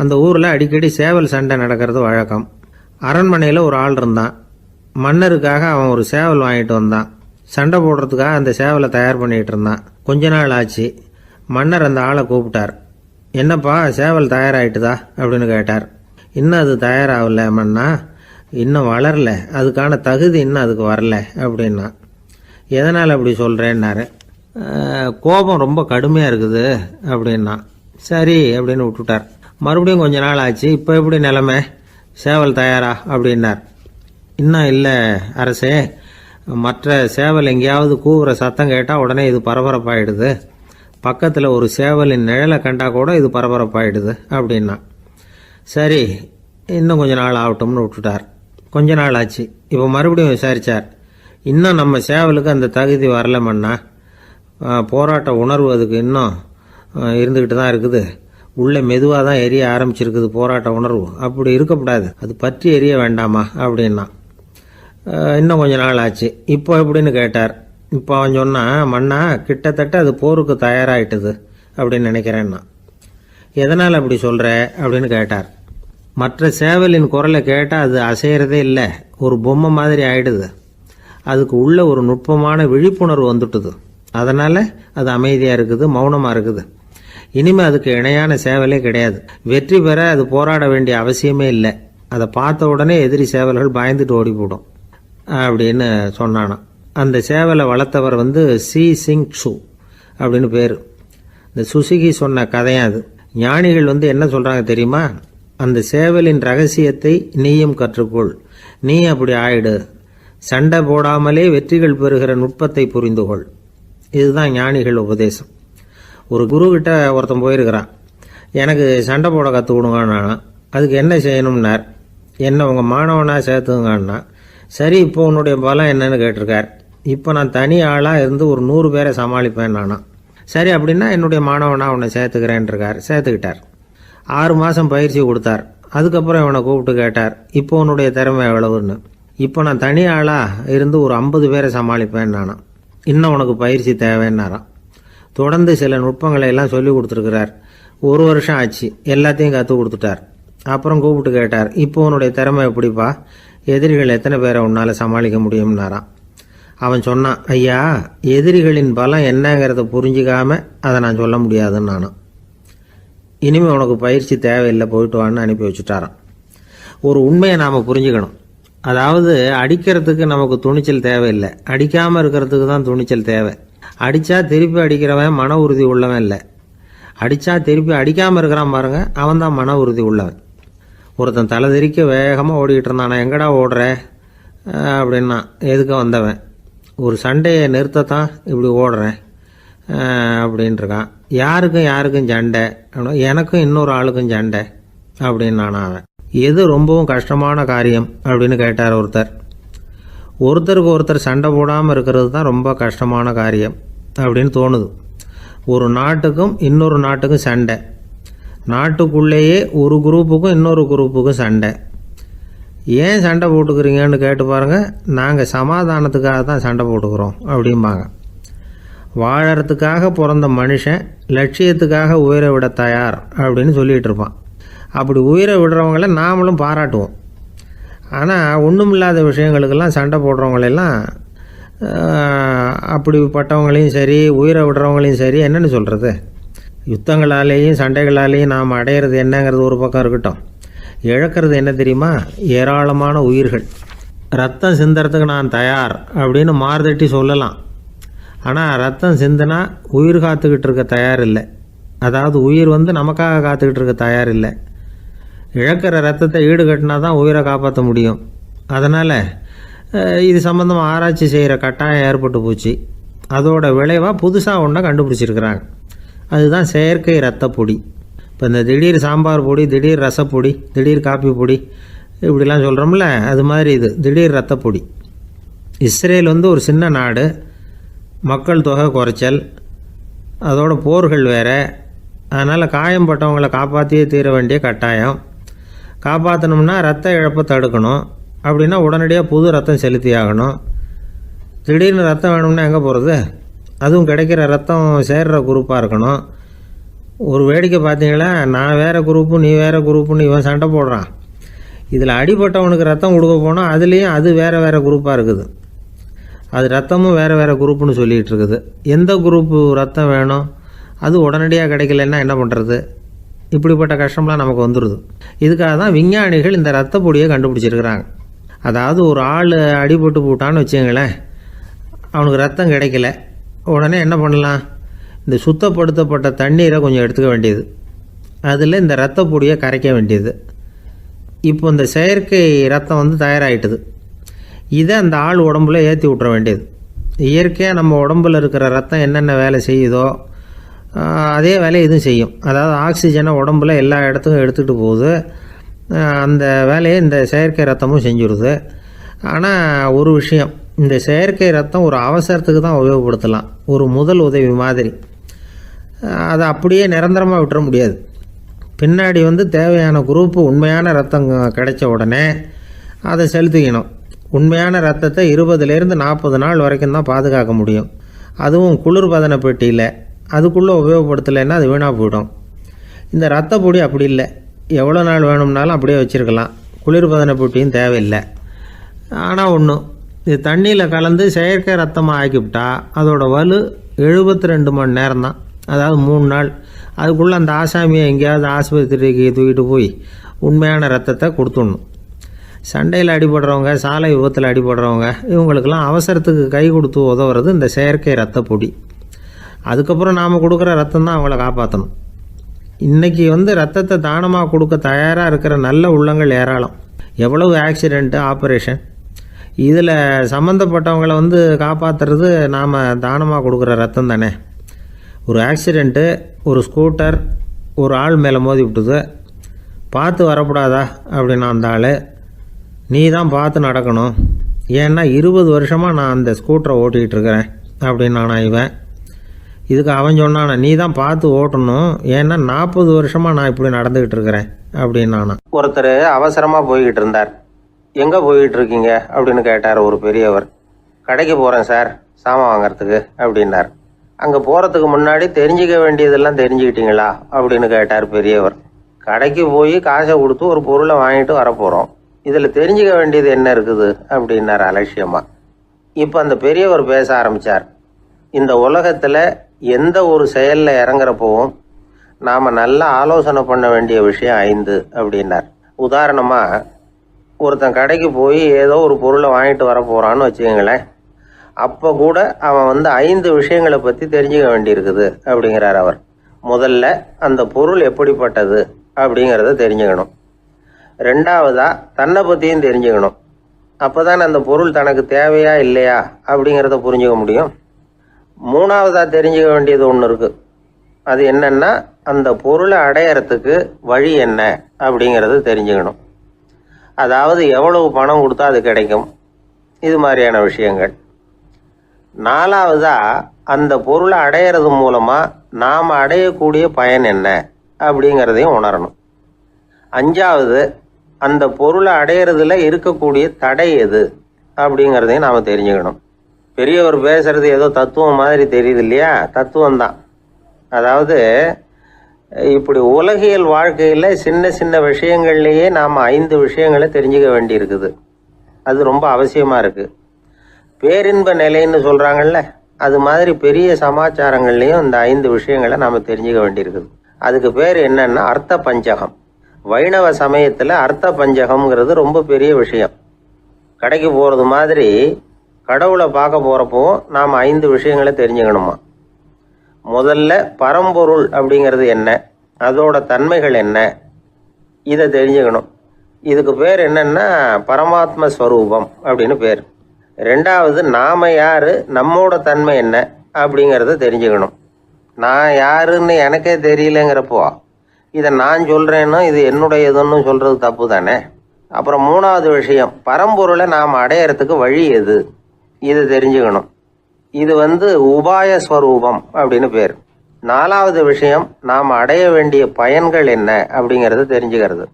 அந்த ஊரில் அடிக்கடி சேவல் சண்டை நடக்கிறது வழக்கம். அரண்மனையில் ஒரு ஆள் இருந்தான். மன்னருக்காக அவன் ஒரு சேவல் வாங்கிட்டு வந்தான். சண்டை போடுறதுக்காக அந்த சேவலை தயார் பண்ணிகிட்டு இருந்தான். கொஞ்ச நாள் ஆச்சு. மன்னர் அந்த ஆளை கூப்பிட்டார். என்னப்பா சேவல் தயாராகிட்டுதா அப்படின்னு கேட்டார். இன்னும் அது தயாராகல மன்னா, இன்னும் வளரல, அதுக்கான தகுதி இன்னும் அதுக்கு வரல அப்படின்னா. எதனால் அப்படி சொல்கிறேன்னாரு. கோபம் ரொம்ப கடுமையாக இருக்குது அப்படின்னா. சரி அப்படின்னு விட்டுட்டார். மறுபடியும் கொஞ்ச நாள் ஆச்சு. இப்போ எப்படி நிலைமை, சேவல் தயாரா அப்படின்னார். இன்னும் இல்லை அரசே, மற்ற சேவல் எங்கேயாவது கூவுற சத்தம் கேட்டால் உடனே இது பரபரப்பாயிடுது. பக்கத்தில் ஒரு சேவலின் நிழலை கண்டா கூட இது பரபரப்பாயிடுது அப்படின்னா. சரி இன்னும் கொஞ்ச நாள் ஆகட்டும்னு விட்டுட்டார். கொஞ்ச நாள் ஆச்சு. இப்போ மறுபடியும் விசாரித்தார். இன்னும் நம்ம சேவலுக்கு அந்த தகுதி வரலமன்னா, போராட்ட உணர்வு அதுக்கு இன்னும் இருந்துக்கிட்டு தான் இருக்குது. உள்ளே மெதுவாக தான் எரிய ஆரம்பிச்சிருக்குது போராட்ட உணர்வு. அப்படி இருக்கக்கூடாது, அது பற்றி எரிய வேண்டாமா அப்படின்னா. இன்னும் கொஞ்ச நாள் ஆச்சு. இப்போ எப்படின்னு கேட்டார். இப்போ அவன் சொன்னான், மன்னா கிட்டத்தட்ட அது போருக்கு தயாராகிட்டுது அப்படின்னு நினைக்கிறேன்னா. எதனால் அப்படி சொல்கிற அப்படின்னு கேட்டார். மற்ற சேவலின் குரலை கேட்டால் அது அசைகிறதே இல்லை, ஒரு பொம்மை மாதிரி ஆயிடுது. அதுக்கு உள்ள ஒரு நுட்பமான விழிப்புணர்வு வந்துட்டுது. அதனால் அது அமைதியாக இருக்குது, மௌனமாக இருக்குது. இனிமேல் அதுக்கு இணையான சேவலே கிடையாது. வெற்றி பெற அது போராட வேண்டிய அவசியமே இல்லை. அதை பார்த்த உடனே எதிரி சேவல்கள் பயந்துட்டு ஓடி போடும் அப்படின்னு சொன்னானான். அந்த சேவலை வளர்த்தவர் சி சிங் சு அப்படின்னு பேர். இந்த சுசுகி சொன்ன கதையும் அது. ஞானிகள் என்ன சொல்கிறாங்க தெரியுமா? அந்த சேவலின் ரகசியத்தை நீயும் கற்றுக்கொள், நீ அப்படி ஆயிடு, சண்டை போடாமலே வெற்றிகள் பெறுகிற நுட்பத்தை புரிந்துகொள். இதுதான் ஞானிகள் உபதேசம். ஒரு குருக்கிட்ட ஒருத்தன் போயிருக்கிறான். எனக்கு சண்டை போட கற்றுக் கொடுங்கண்ணா. அதுக்கு என்ன செய்யணும்னார். என்ன உங்கள் மாணவனாக சேர்த்துங்கண்ணா. சரி இப்போ உன்னுடைய பலம் என்னன்னு கேட்டிருக்கார். இப்போ நான் தனி ஆளாக இருந்து ஒரு 100 பேரை சமாளிப்பேன் நானா. சரி அப்படின்னா என்னுடைய மாணவனாக உன்னை சேர்த்துக்கிறேன்ருக்கார். சேர்த்துக்கிட்டார். 6 மாதம் பயிற்சி கொடுத்தார். அதுக்கப்புறம் இவனை கூப்பிட்டு கேட்டார், இப்போ உன்னுடைய திறமை எவ்வளவுன்னு. இப்போ நான் தனி ஆளாக இருந்து ஒரு 50 பேரை சமாளிப்பேன் நானா. இன்னும் உனக்கு பயிற்சி தேவைன்னாராம். தொடர்ந்து சில நுட்பங்களை எல்லாம் சொல்லி கொடுத்துருக்கிறார். 1 வருஷம் ஆச்சு. எல்லாத்தையும் கற்றுக் கொடுத்துட்டார். அப்புறம் கூப்பிட்டு கேட்டார், இப்போ உன்னுடைய திறமை எப்படிப்பா, எதிரிகள் எத்தனை பேரை உன்னால் சமாளிக்க முடியும்னாராம். அவன் சொன்னான், ஐயா எதிரிகளின் பலம் என்னங்கிறத புரிஞ்சிக்காம அதை நான் சொல்ல முடியாதுன்னு நானும். இனிமேல் உனக்கு பயிற்சி தேவையில்லை, போயிட்டு வான்னு அனுப்பி வச்சுட்டாரான். ஒரு உண்மையை நாம் புரிஞ்சுக்கணும். அதாவது அடிக்கிறதுக்கு நமக்கு துணிச்சல் தேவையில்லை, அடிக்காமல் இருக்கிறதுக்கு தான் துணிச்சல் தேவை. அடித்தா திருப்பி அடிக்கிறவன் மன உறுதி உள்ளவன் இல்லை, அடித்தா திருப்பி அடிக்காமல் இருக்கிறான் பாருங்க, அவன் தான் மன உறுதி உள்ளவன். ஒருத்தன் தலை தெறிக்க வேகமாக ஓடிக்கிட்டு இருந்தான். நான் எங்கடா ஓடுற அப்படின்னா, எதுக்க வந்தவன், ஒரு சண்டையை நிறுத்தத்தான் இப்படி ஓடுறேன் அப்படின்ட்டுருக்கான். யாருக்கும் சண்டை, எனக்கும் இன்னொரு ஆளுக்கும் சண்டை அப்படின்னு அவன். எது ரொம்பவும் கஷ்டமான காரியம் அப்படின்னு கேட்டார் ஒருத்தர். ஒருத்தருக்கு ஒருத்தர் சண்டை போடாமல் இருக்கிறது தான் ரொம்ப கஷ்டமான காரியம் அப்படின்னு தோணுது. ஒரு நாட்டுக்கும் இன்னொரு நாட்டுக்கும் சண்டை, நாட்டுக்குள்ளேயே ஒரு குரூப்புக்கும் இன்னொரு குரூப்புக்கும் சண்டை. ஏன் சண்டை போட்டுக்கிறீங்கன்னு கேட்டு பாருங்கள். நாங்கள் சமாதானத்துக்காக தான் சண்டை போட்டுக்கிறோம் அப்படிம்பாங்க. வாழறதுக்காக பிறந்த மனுஷன் லட்சியத்துக்காக உயிரை விட தயார் அப்படின்னு சொல்லிகிட்டு இருப்பான். அப்படி உயிரை விடுறவங்கள நாமளும் பாராட்டுவோம். ஆனால் ஒன்றுமில்லாத விஷயங்களுக்கெல்லாம் சண்டை போடுறவங்களெல்லாம், அப்படிப்பட்டவங்களையும் சரி உயிரை விடுறவங்களையும் சரி என்னென்னு சொல்கிறது, யுத்தங்களாலேயும் சண்டைகளாலேயும் நாம் அடையிறது என்னங்கிறது ஒரு பக்கம் இருக்கட்டும், இழக்கிறது என்ன தெரியுமா, ஏராளமான உயிர்கள். ரத்தம் சிந்துறதுக்கு நான் தயார் அப்படின்னு மார்தட்டி சொல்லலாம். ஆனால் ரத்தம் சிந்தினா உயிர் காத்துக்கிட்டு இருக்க தயார் இல்லை. அதாவது உயிர் நமக்காக காத்துக்கிட்டு இருக்க தயார் இல்லை. இழக்கிற ரத்தத்தை ஈடுகட்டினா தான் உயிரை காப்பாற்ற முடியும். அதனால் இது சம்மந்தமாக ஆராய்ச்சி செய்கிற கட்டாயம் ஏற்பட்டு போச்சு. அதோட விளைவாக புதுசாக ஒன்றை கண்டுபிடிச்சிருக்கிறாங்க. அதுதான் செயற்கை ரத்த பொடி. இப்போ இந்த திடீர் சாம்பார் பொடி, திடீர் ரசப்பொடி, திடீர் காப்பி பொடி இப்படிலாம் சொல்கிறோம்ல, அது மாதிரி இது திடீர் ரத்த பொடி. இஸ்ரேல் ஒரு சின்ன நாடு, மக்கள் தொகை குறைச்சல், அதோட போர்கள் வேறு. அதனால் காயம்பட்டவங்களை காப்பாற்றியே தீர வேண்டிய கட்டாயம். காப்பாற்றணும்னா ரத்த இழப்பை தடுக்கணும். அப்படின்னா உடனடியாக புது ரத்தம் செலுத்தி ஆகணும். திடீர்னு ரத்தம் வேணும்னா எங்கே போகிறது? அதுவும் கிடைக்கிற ரத்தம் சேர்கிற குரூப்பாக இருக்கணும். ஒரு வேடிக்கை பார்த்தீங்களா, நான் வேறு குரூப்பு நீ வேறு குரூப்புன்னு இவன் சண்டை போடுறான். இதில் அடிபட்டவனுக்கு ரத்தம் கொடுக்க போனால் அதுலேயும் அது வேறு வேறு குரூப்பாக இருக்குது. அது ரத்தமும் வேறு வேறு குரூப்புன்னு சொல்லிகிட்டு இருக்குது. எந்த குரூப்பு ரத்தம் வேணும், அது உடனடியாக கிடைக்கலன்னா என்ன பண்ணுறது? இப்படிப்பட்ட கஷ்டம்லாம் நமக்கு வந்துடுது. இதுக்காக தான் விஞ்ஞானிகள் இந்த ரத்த பொடியை கண்டுபிடிச்சிருக்கிறாங்க. அதாவது ஒரு ஆள் அடிபட்டு போட்டான்னு வச்சுங்களேன், அவனுக்கு ரத்தம் கிடைக்கல, உடனே என்ன பண்ணலாம்? இந்த சுத்தப்படுத்தப்பட்ட தண்ணீரை கொஞ்சம் எடுத்துக்க வேண்டியது, அதில் இந்த ரத்த பொடியை கரைக்க வேண்டியது. இப்போ இந்த செயற்கை ரத்தம் வந்து தயாராகிட்டுது. இதை அந்த ஆள் உடம்புல ஏற்றி விட்ற வேண்டியது. இயற்கையாக நம்ம உடம்பில் இருக்கிற ரத்தம் என்னென்ன வேலை செய்யுதோ அதே வேலையை இதுவும் செய்யும். அதாவது ஆக்சிஜனை உடம்புல எல்லா இடத்துக்கும் எடுத்துகிட்டு போகுது. அந்த வேலையை இந்த செயற்கை ரத்தமும் செஞ்சுருது. ஆனால் ஒரு விஷயம், இந்த செயற்கை ரத்தம் ஒரு அவசரத்துக்கு தான் உபயோகப்படுத்தலாம், ஒரு முதல் உதவி மாதிரி. அதை அப்படியே நிரந்தரமாக விட்டுற முடியாது. பின்னாடி வந்து தேவையான குரூப்பு உண்மையான ரத்தம் கிடைச்ச உடனே அதை செலுத்திக்கணும். உண்மையான ரத்தத்தை 20லேருந்து 40 நாள் வரைக்கும் தான் பாதுகாக்க முடியும். அதுவும் குளிர்பதன பெட்டியில். அதுக்குள்ளே உபயோகப்படுத்தலைன்னா அது வீணாக போயிடும். இந்த ரத்த பொடி அப்படி இல்லை, எவ்வளோ நாள் வேணும்னாலும் அப்படியே வச்சுருக்கலாம், குளிர்பதன பெட்டியும் தேவையில்லை. ஆனால் ஒன்று, இது தண்ணியில் கலந்து செயற்கை ரத்தமாக ஆக்கிவிட்டா அதோட வலு 72 மணி நேரம் தான், அதாவது 3 நாள். அதுக்குள்ளே அந்த ஆசாமியை எங்கேயாவது ஆஸ்பத்திரிக்கு தூக்கிட்டு போய் உண்மையான ரத்தத்தை கொடுத்துடணும். சண்டையில் அடிபடுறவங்க, சாலை விபத்தில் அடிபடுறவங்க, இவங்களுக்கெல்லாம் அவசரத்துக்கு கை கொடுத்து உதவுறது இந்த செயற்கை ரத்த பொடி. அதுக்கப்புறம் நாம் கொடுக்குற ரத்தம் தான் அவங்கள காப்பாற்றணும். இன்றைக்கி வந்து ரத்தத்தை தானமாக கொடுக்க தயாராக இருக்கிற நல்ல உள்ளங்கள் ஏராளம். எவ்வளவு ஆக்சிடெண்ட்டு, ஆப்ரேஷன், இதில் சம்மந்தப்பட்டவங்களை வந்து காப்பாற்றுறது நாம் தானமாக கொடுக்குற ரத்தம் தானே. ஒரு ஆக்சிடெண்ட்டு, ஒரு ஸ்கூட்டர் ஒரு ஆள் மேலே மோதி விட்டுது, பார்த்து வரக்கூடாதா அப்படின்னா அந்த ஆள், நீ தான் பார்த்து நடக்கணும், ஏன்னா 20 வருஷமாக நான் அந்த ஸ்கூட்டரை ஓட்டிகிட்டு இருக்கிறேன் அப்படின்னு நானா இவன். இதுக்கு அவன் சொன்னானா, நீ தான் பார்த்து ஓட்டணும், ஏன்னா 40 வருஷமாக நான் இப்படி நடந்துக்கிட்டு இருக்கிறேன் அப்படின்னு நானா. ஒருத்தர் அவசரமாக போய்கிட்டு இருந்தார். எங்கே போய்கிட்டு இருக்கீங்க அப்படின்னு கேட்டார் ஒரு பெரியவர். கடைக்கு போகிறேன் சார், சாமான் வாங்கிறதுக்கு அப்படின்னார். அங்கே போகிறதுக்கு முன்னாடி தெரிஞ்சிக்க வேண்டியதெல்லாம் தெரிஞ்சுக்கிட்டீங்களா அப்படின்னு கேட்டார் பெரியவர். கடைக்கு போய் காசை கொடுத்து ஒரு பொருளை வாங்கிட்டு வரப்போகிறோம், இதில் தெரிஞ்சிக்க வேண்டியது என்ன இருக்குது அப்படின்னார் அலட்சியமாக. இப்போ அந்த பெரியவர் பேச ஆரம்பித்தார். இந்த உலகத்தில் எந்த ஒரு செயலில் இறங்குறப்பவும் நாம் நல்லா ஆலோசனை பண்ண வேண்டிய விஷயம் 5 அப்படின்னார். உதாரணமாக, ஒருத்தன் கடைக்கு போய் ஏதோ ஒரு பொருளை வாங்கிட்டு வர போகிறான்னு வச்சுக்கோங்களேன். அப்போ கூட அவன் வந்து 5 விஷயங்களை பற்றி தெரிஞ்சுக்க வேண்டியிருக்குது அப்படிங்கிறார் அவர். முதல்ல அந்த பொருள் எப்படிப்பட்டது அப்படிங்கிறத தெரிஞ்சுக்கணும். 2வதாக தன்னை பற்றியும் தெரிஞ்சுக்கணும். அப்போ தான் அந்த பொருள் தனக்கு தேவையா இல்லையா அப்படிங்கிறத புரிஞ்சுக்க முடியும். 3வதாக தெரிஞ்சுக்க வேண்டியது ஒன்று இருக்குது. அது என்னன்னா, அந்த பொருளை அடையறதுக்கு வழி என்ன அப்படிங்கிறது தெரிஞ்சுக்கணும். அதாவது எவ்வளவு பணம் கொடுத்தா அது கிடைக்கும், இது மாதிரியான விஷயங்கள். 4வதாக அந்த பொருளை அடையிறது மூலமாக நாம் அடையக்கூடிய பயன் என்ன அப்படிங்கிறதையும் உணரணும். 5வது, அந்த பொருளை அடையிறதுல இருக்கக்கூடிய தடை எது அப்படிங்கிறதையும் நாம் தெரிஞ்சுக்கணும். பெரியவர் பேசுறது ஏதோ தத்துவம் மாதிரி தெரியுது இல்லையா? தத்துவம் தான். அதாவது இப்படி உலகியல் வாழ்க்கையில் சின்ன சின்ன விஷயங்கள்லேயே நாம் 5 விஷயங்களை தெரிஞ்சுக்க வேண்டி இருக்குது. அது ரொம்ப அவசியமாக இருக்குது. பேரின்ப நிலைன்னு சொல்கிறாங்கல்ல, அது மாதிரி பெரிய சமாச்சாரங்கள்லேயும் இந்த 5 விஷயங்களை நாம் தெரிஞ்சுக்க வேண்டியிருக்குது. அதுக்கு பேர் என்னன்னா அர்த்த பஞ்சகம். வைணவ சமயத்தில் அர்த்த பஞ்சகம்ங்கிறது ரொம்ப பெரிய விஷயம். கடைக்கு போகிறது மாதிரி கடவுளை பார்க்க போகிறப்போ நாம் 5 விஷயங்களை தெரிஞ்சுக்கணுமா. முதல்ல பரம்பொருள் அப்படிங்கிறது என்ன, அதோட தன்மைகள் என்ன, இதை தெரிஞ்சுக்கணும். இதுக்கு பேர் என்னன்னா பரமாத்ம ஸ்வரூபம் அப்படின்னு பேர். 2வது, நாம யாரு, நம்மோட தன்மை என்ன அப்படிங்கிறத தெரிஞ்சுக்கணும். நான் யாருன்னு எனக்கே தெரியலங்கிறப்போ இதை நான் சொல்கிறேன்னு இது என்னுடையதுன்னு சொல்கிறது தப்பு தானே. அப்புறம் 3வது விஷயம், பரம்பொருளை நாம் அடையறதுக்கு வழி எது, இதை தெரிஞ்சுக்கணும். இது வந்து உபாய ஸ்வரூபம் அப்படின்னு பேர். 4வது விஷயம், நாம் அடைய வேண்டிய பயன்கள் என்ன அப்படிங்கிறத தெரிஞ்சுக்கிறது.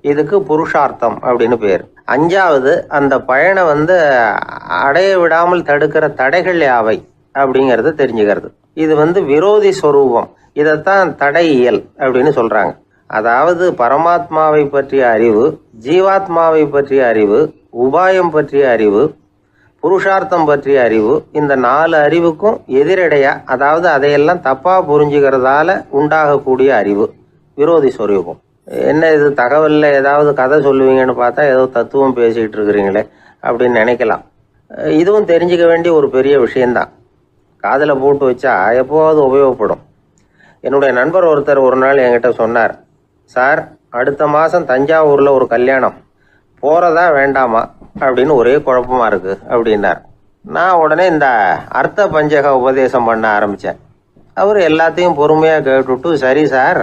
இதுக்கு புருஷார்த்தம் அப்படின்னு பேர். 5வது, அந்த பயனை வந்து அடைய விடாமல் தடுக்கிற தடைகள் யாவை அப்படிங்கிறத தெரிஞ்சுக்கிறது. இது வந்து விரோதி ஸ்வரூபம். இதைத்தான் தடையியல் அப்படின்னு சொல்றாங்க. அதாவது பரமாத்மாவை பற்றிய அறிவு, ஜீவாத்மாவை பற்றிய அறிவு, உபாயம் பற்றிய அறிவு, புருஷார்த்தம் பற்றிய அறிவு, இந்த 4 அறிவுக்கும் எதிரடையா, அதாவது அதையெல்லாம் தப்பா புரிஞ்சுக்கிறதால உண்டாகக்கூடிய அறிவு விரோதி ஸ்வரூபம். என்ன இது தகவலில் ஏதாவது கதை சொல்லுவீங்கன்னு பார்த்தா ஏதோ தத்துவம் பேசிக்கிட்டு இருக்கிறீங்களே அப்படின்னு நினைக்கலாம். இதுவும் தெரிஞ்சுக்க வேண்டிய ஒரு பெரிய விஷயந்தான். காதில் போட்டு வச்சா எப்போவாவது உபயோகப்படும். என்னுடைய நண்பர் ஒருத்தர் ஒரு நாள் என்கிட்ட சொன்னார், சார் அடுத்த மாதம் தஞ்சாவூரில் ஒரு கல்யாணம், போகிறதா வேண்டாமா அப்படின்னு ஒரே குழப்பமா இருக்கு அப்படின்னார். நான் உடனே இந்த அர்த்த பஞ்சக உபதேசம் பண்ண ஆரம்பித்தேன். அவர் எல்லாத்தையும் பொறுமையாக கேட்டுவிட்டு, சரி சார்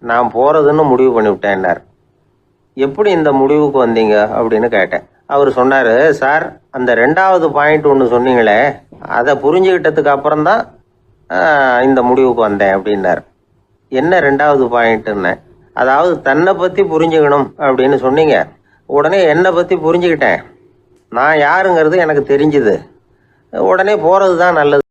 நான் போகிறதுன்னு முடிவு பண்ணிவிட்டேன்னார். எப்படி இந்த முடிவுக்கு வந்தீங்க அப்படின்னு கேட்டேன். அவர் சொன்னார், சார் அந்த 2வது பாயிண்ட் ஒன்று சொன்னீங்களே, அதை புரிஞ்சுக்கிட்டதுக்கு அப்புறம்தான் இந்த முடிவுக்கு வந்தேன் அப்படின்னார். என்ன 2வது பாயிண்ட்டுன்னு? அதாவது தன்னை பற்றி புரிஞ்சுக்கணும் அப்படின்னு சொன்னீங்க. உடனே என்னை பற்றி புரிஞ்சுக்கிட்டேன், நான் யாருங்கிறது எனக்கு தெரிஞ்சுது. உடனே போகிறது தான் நல்லது.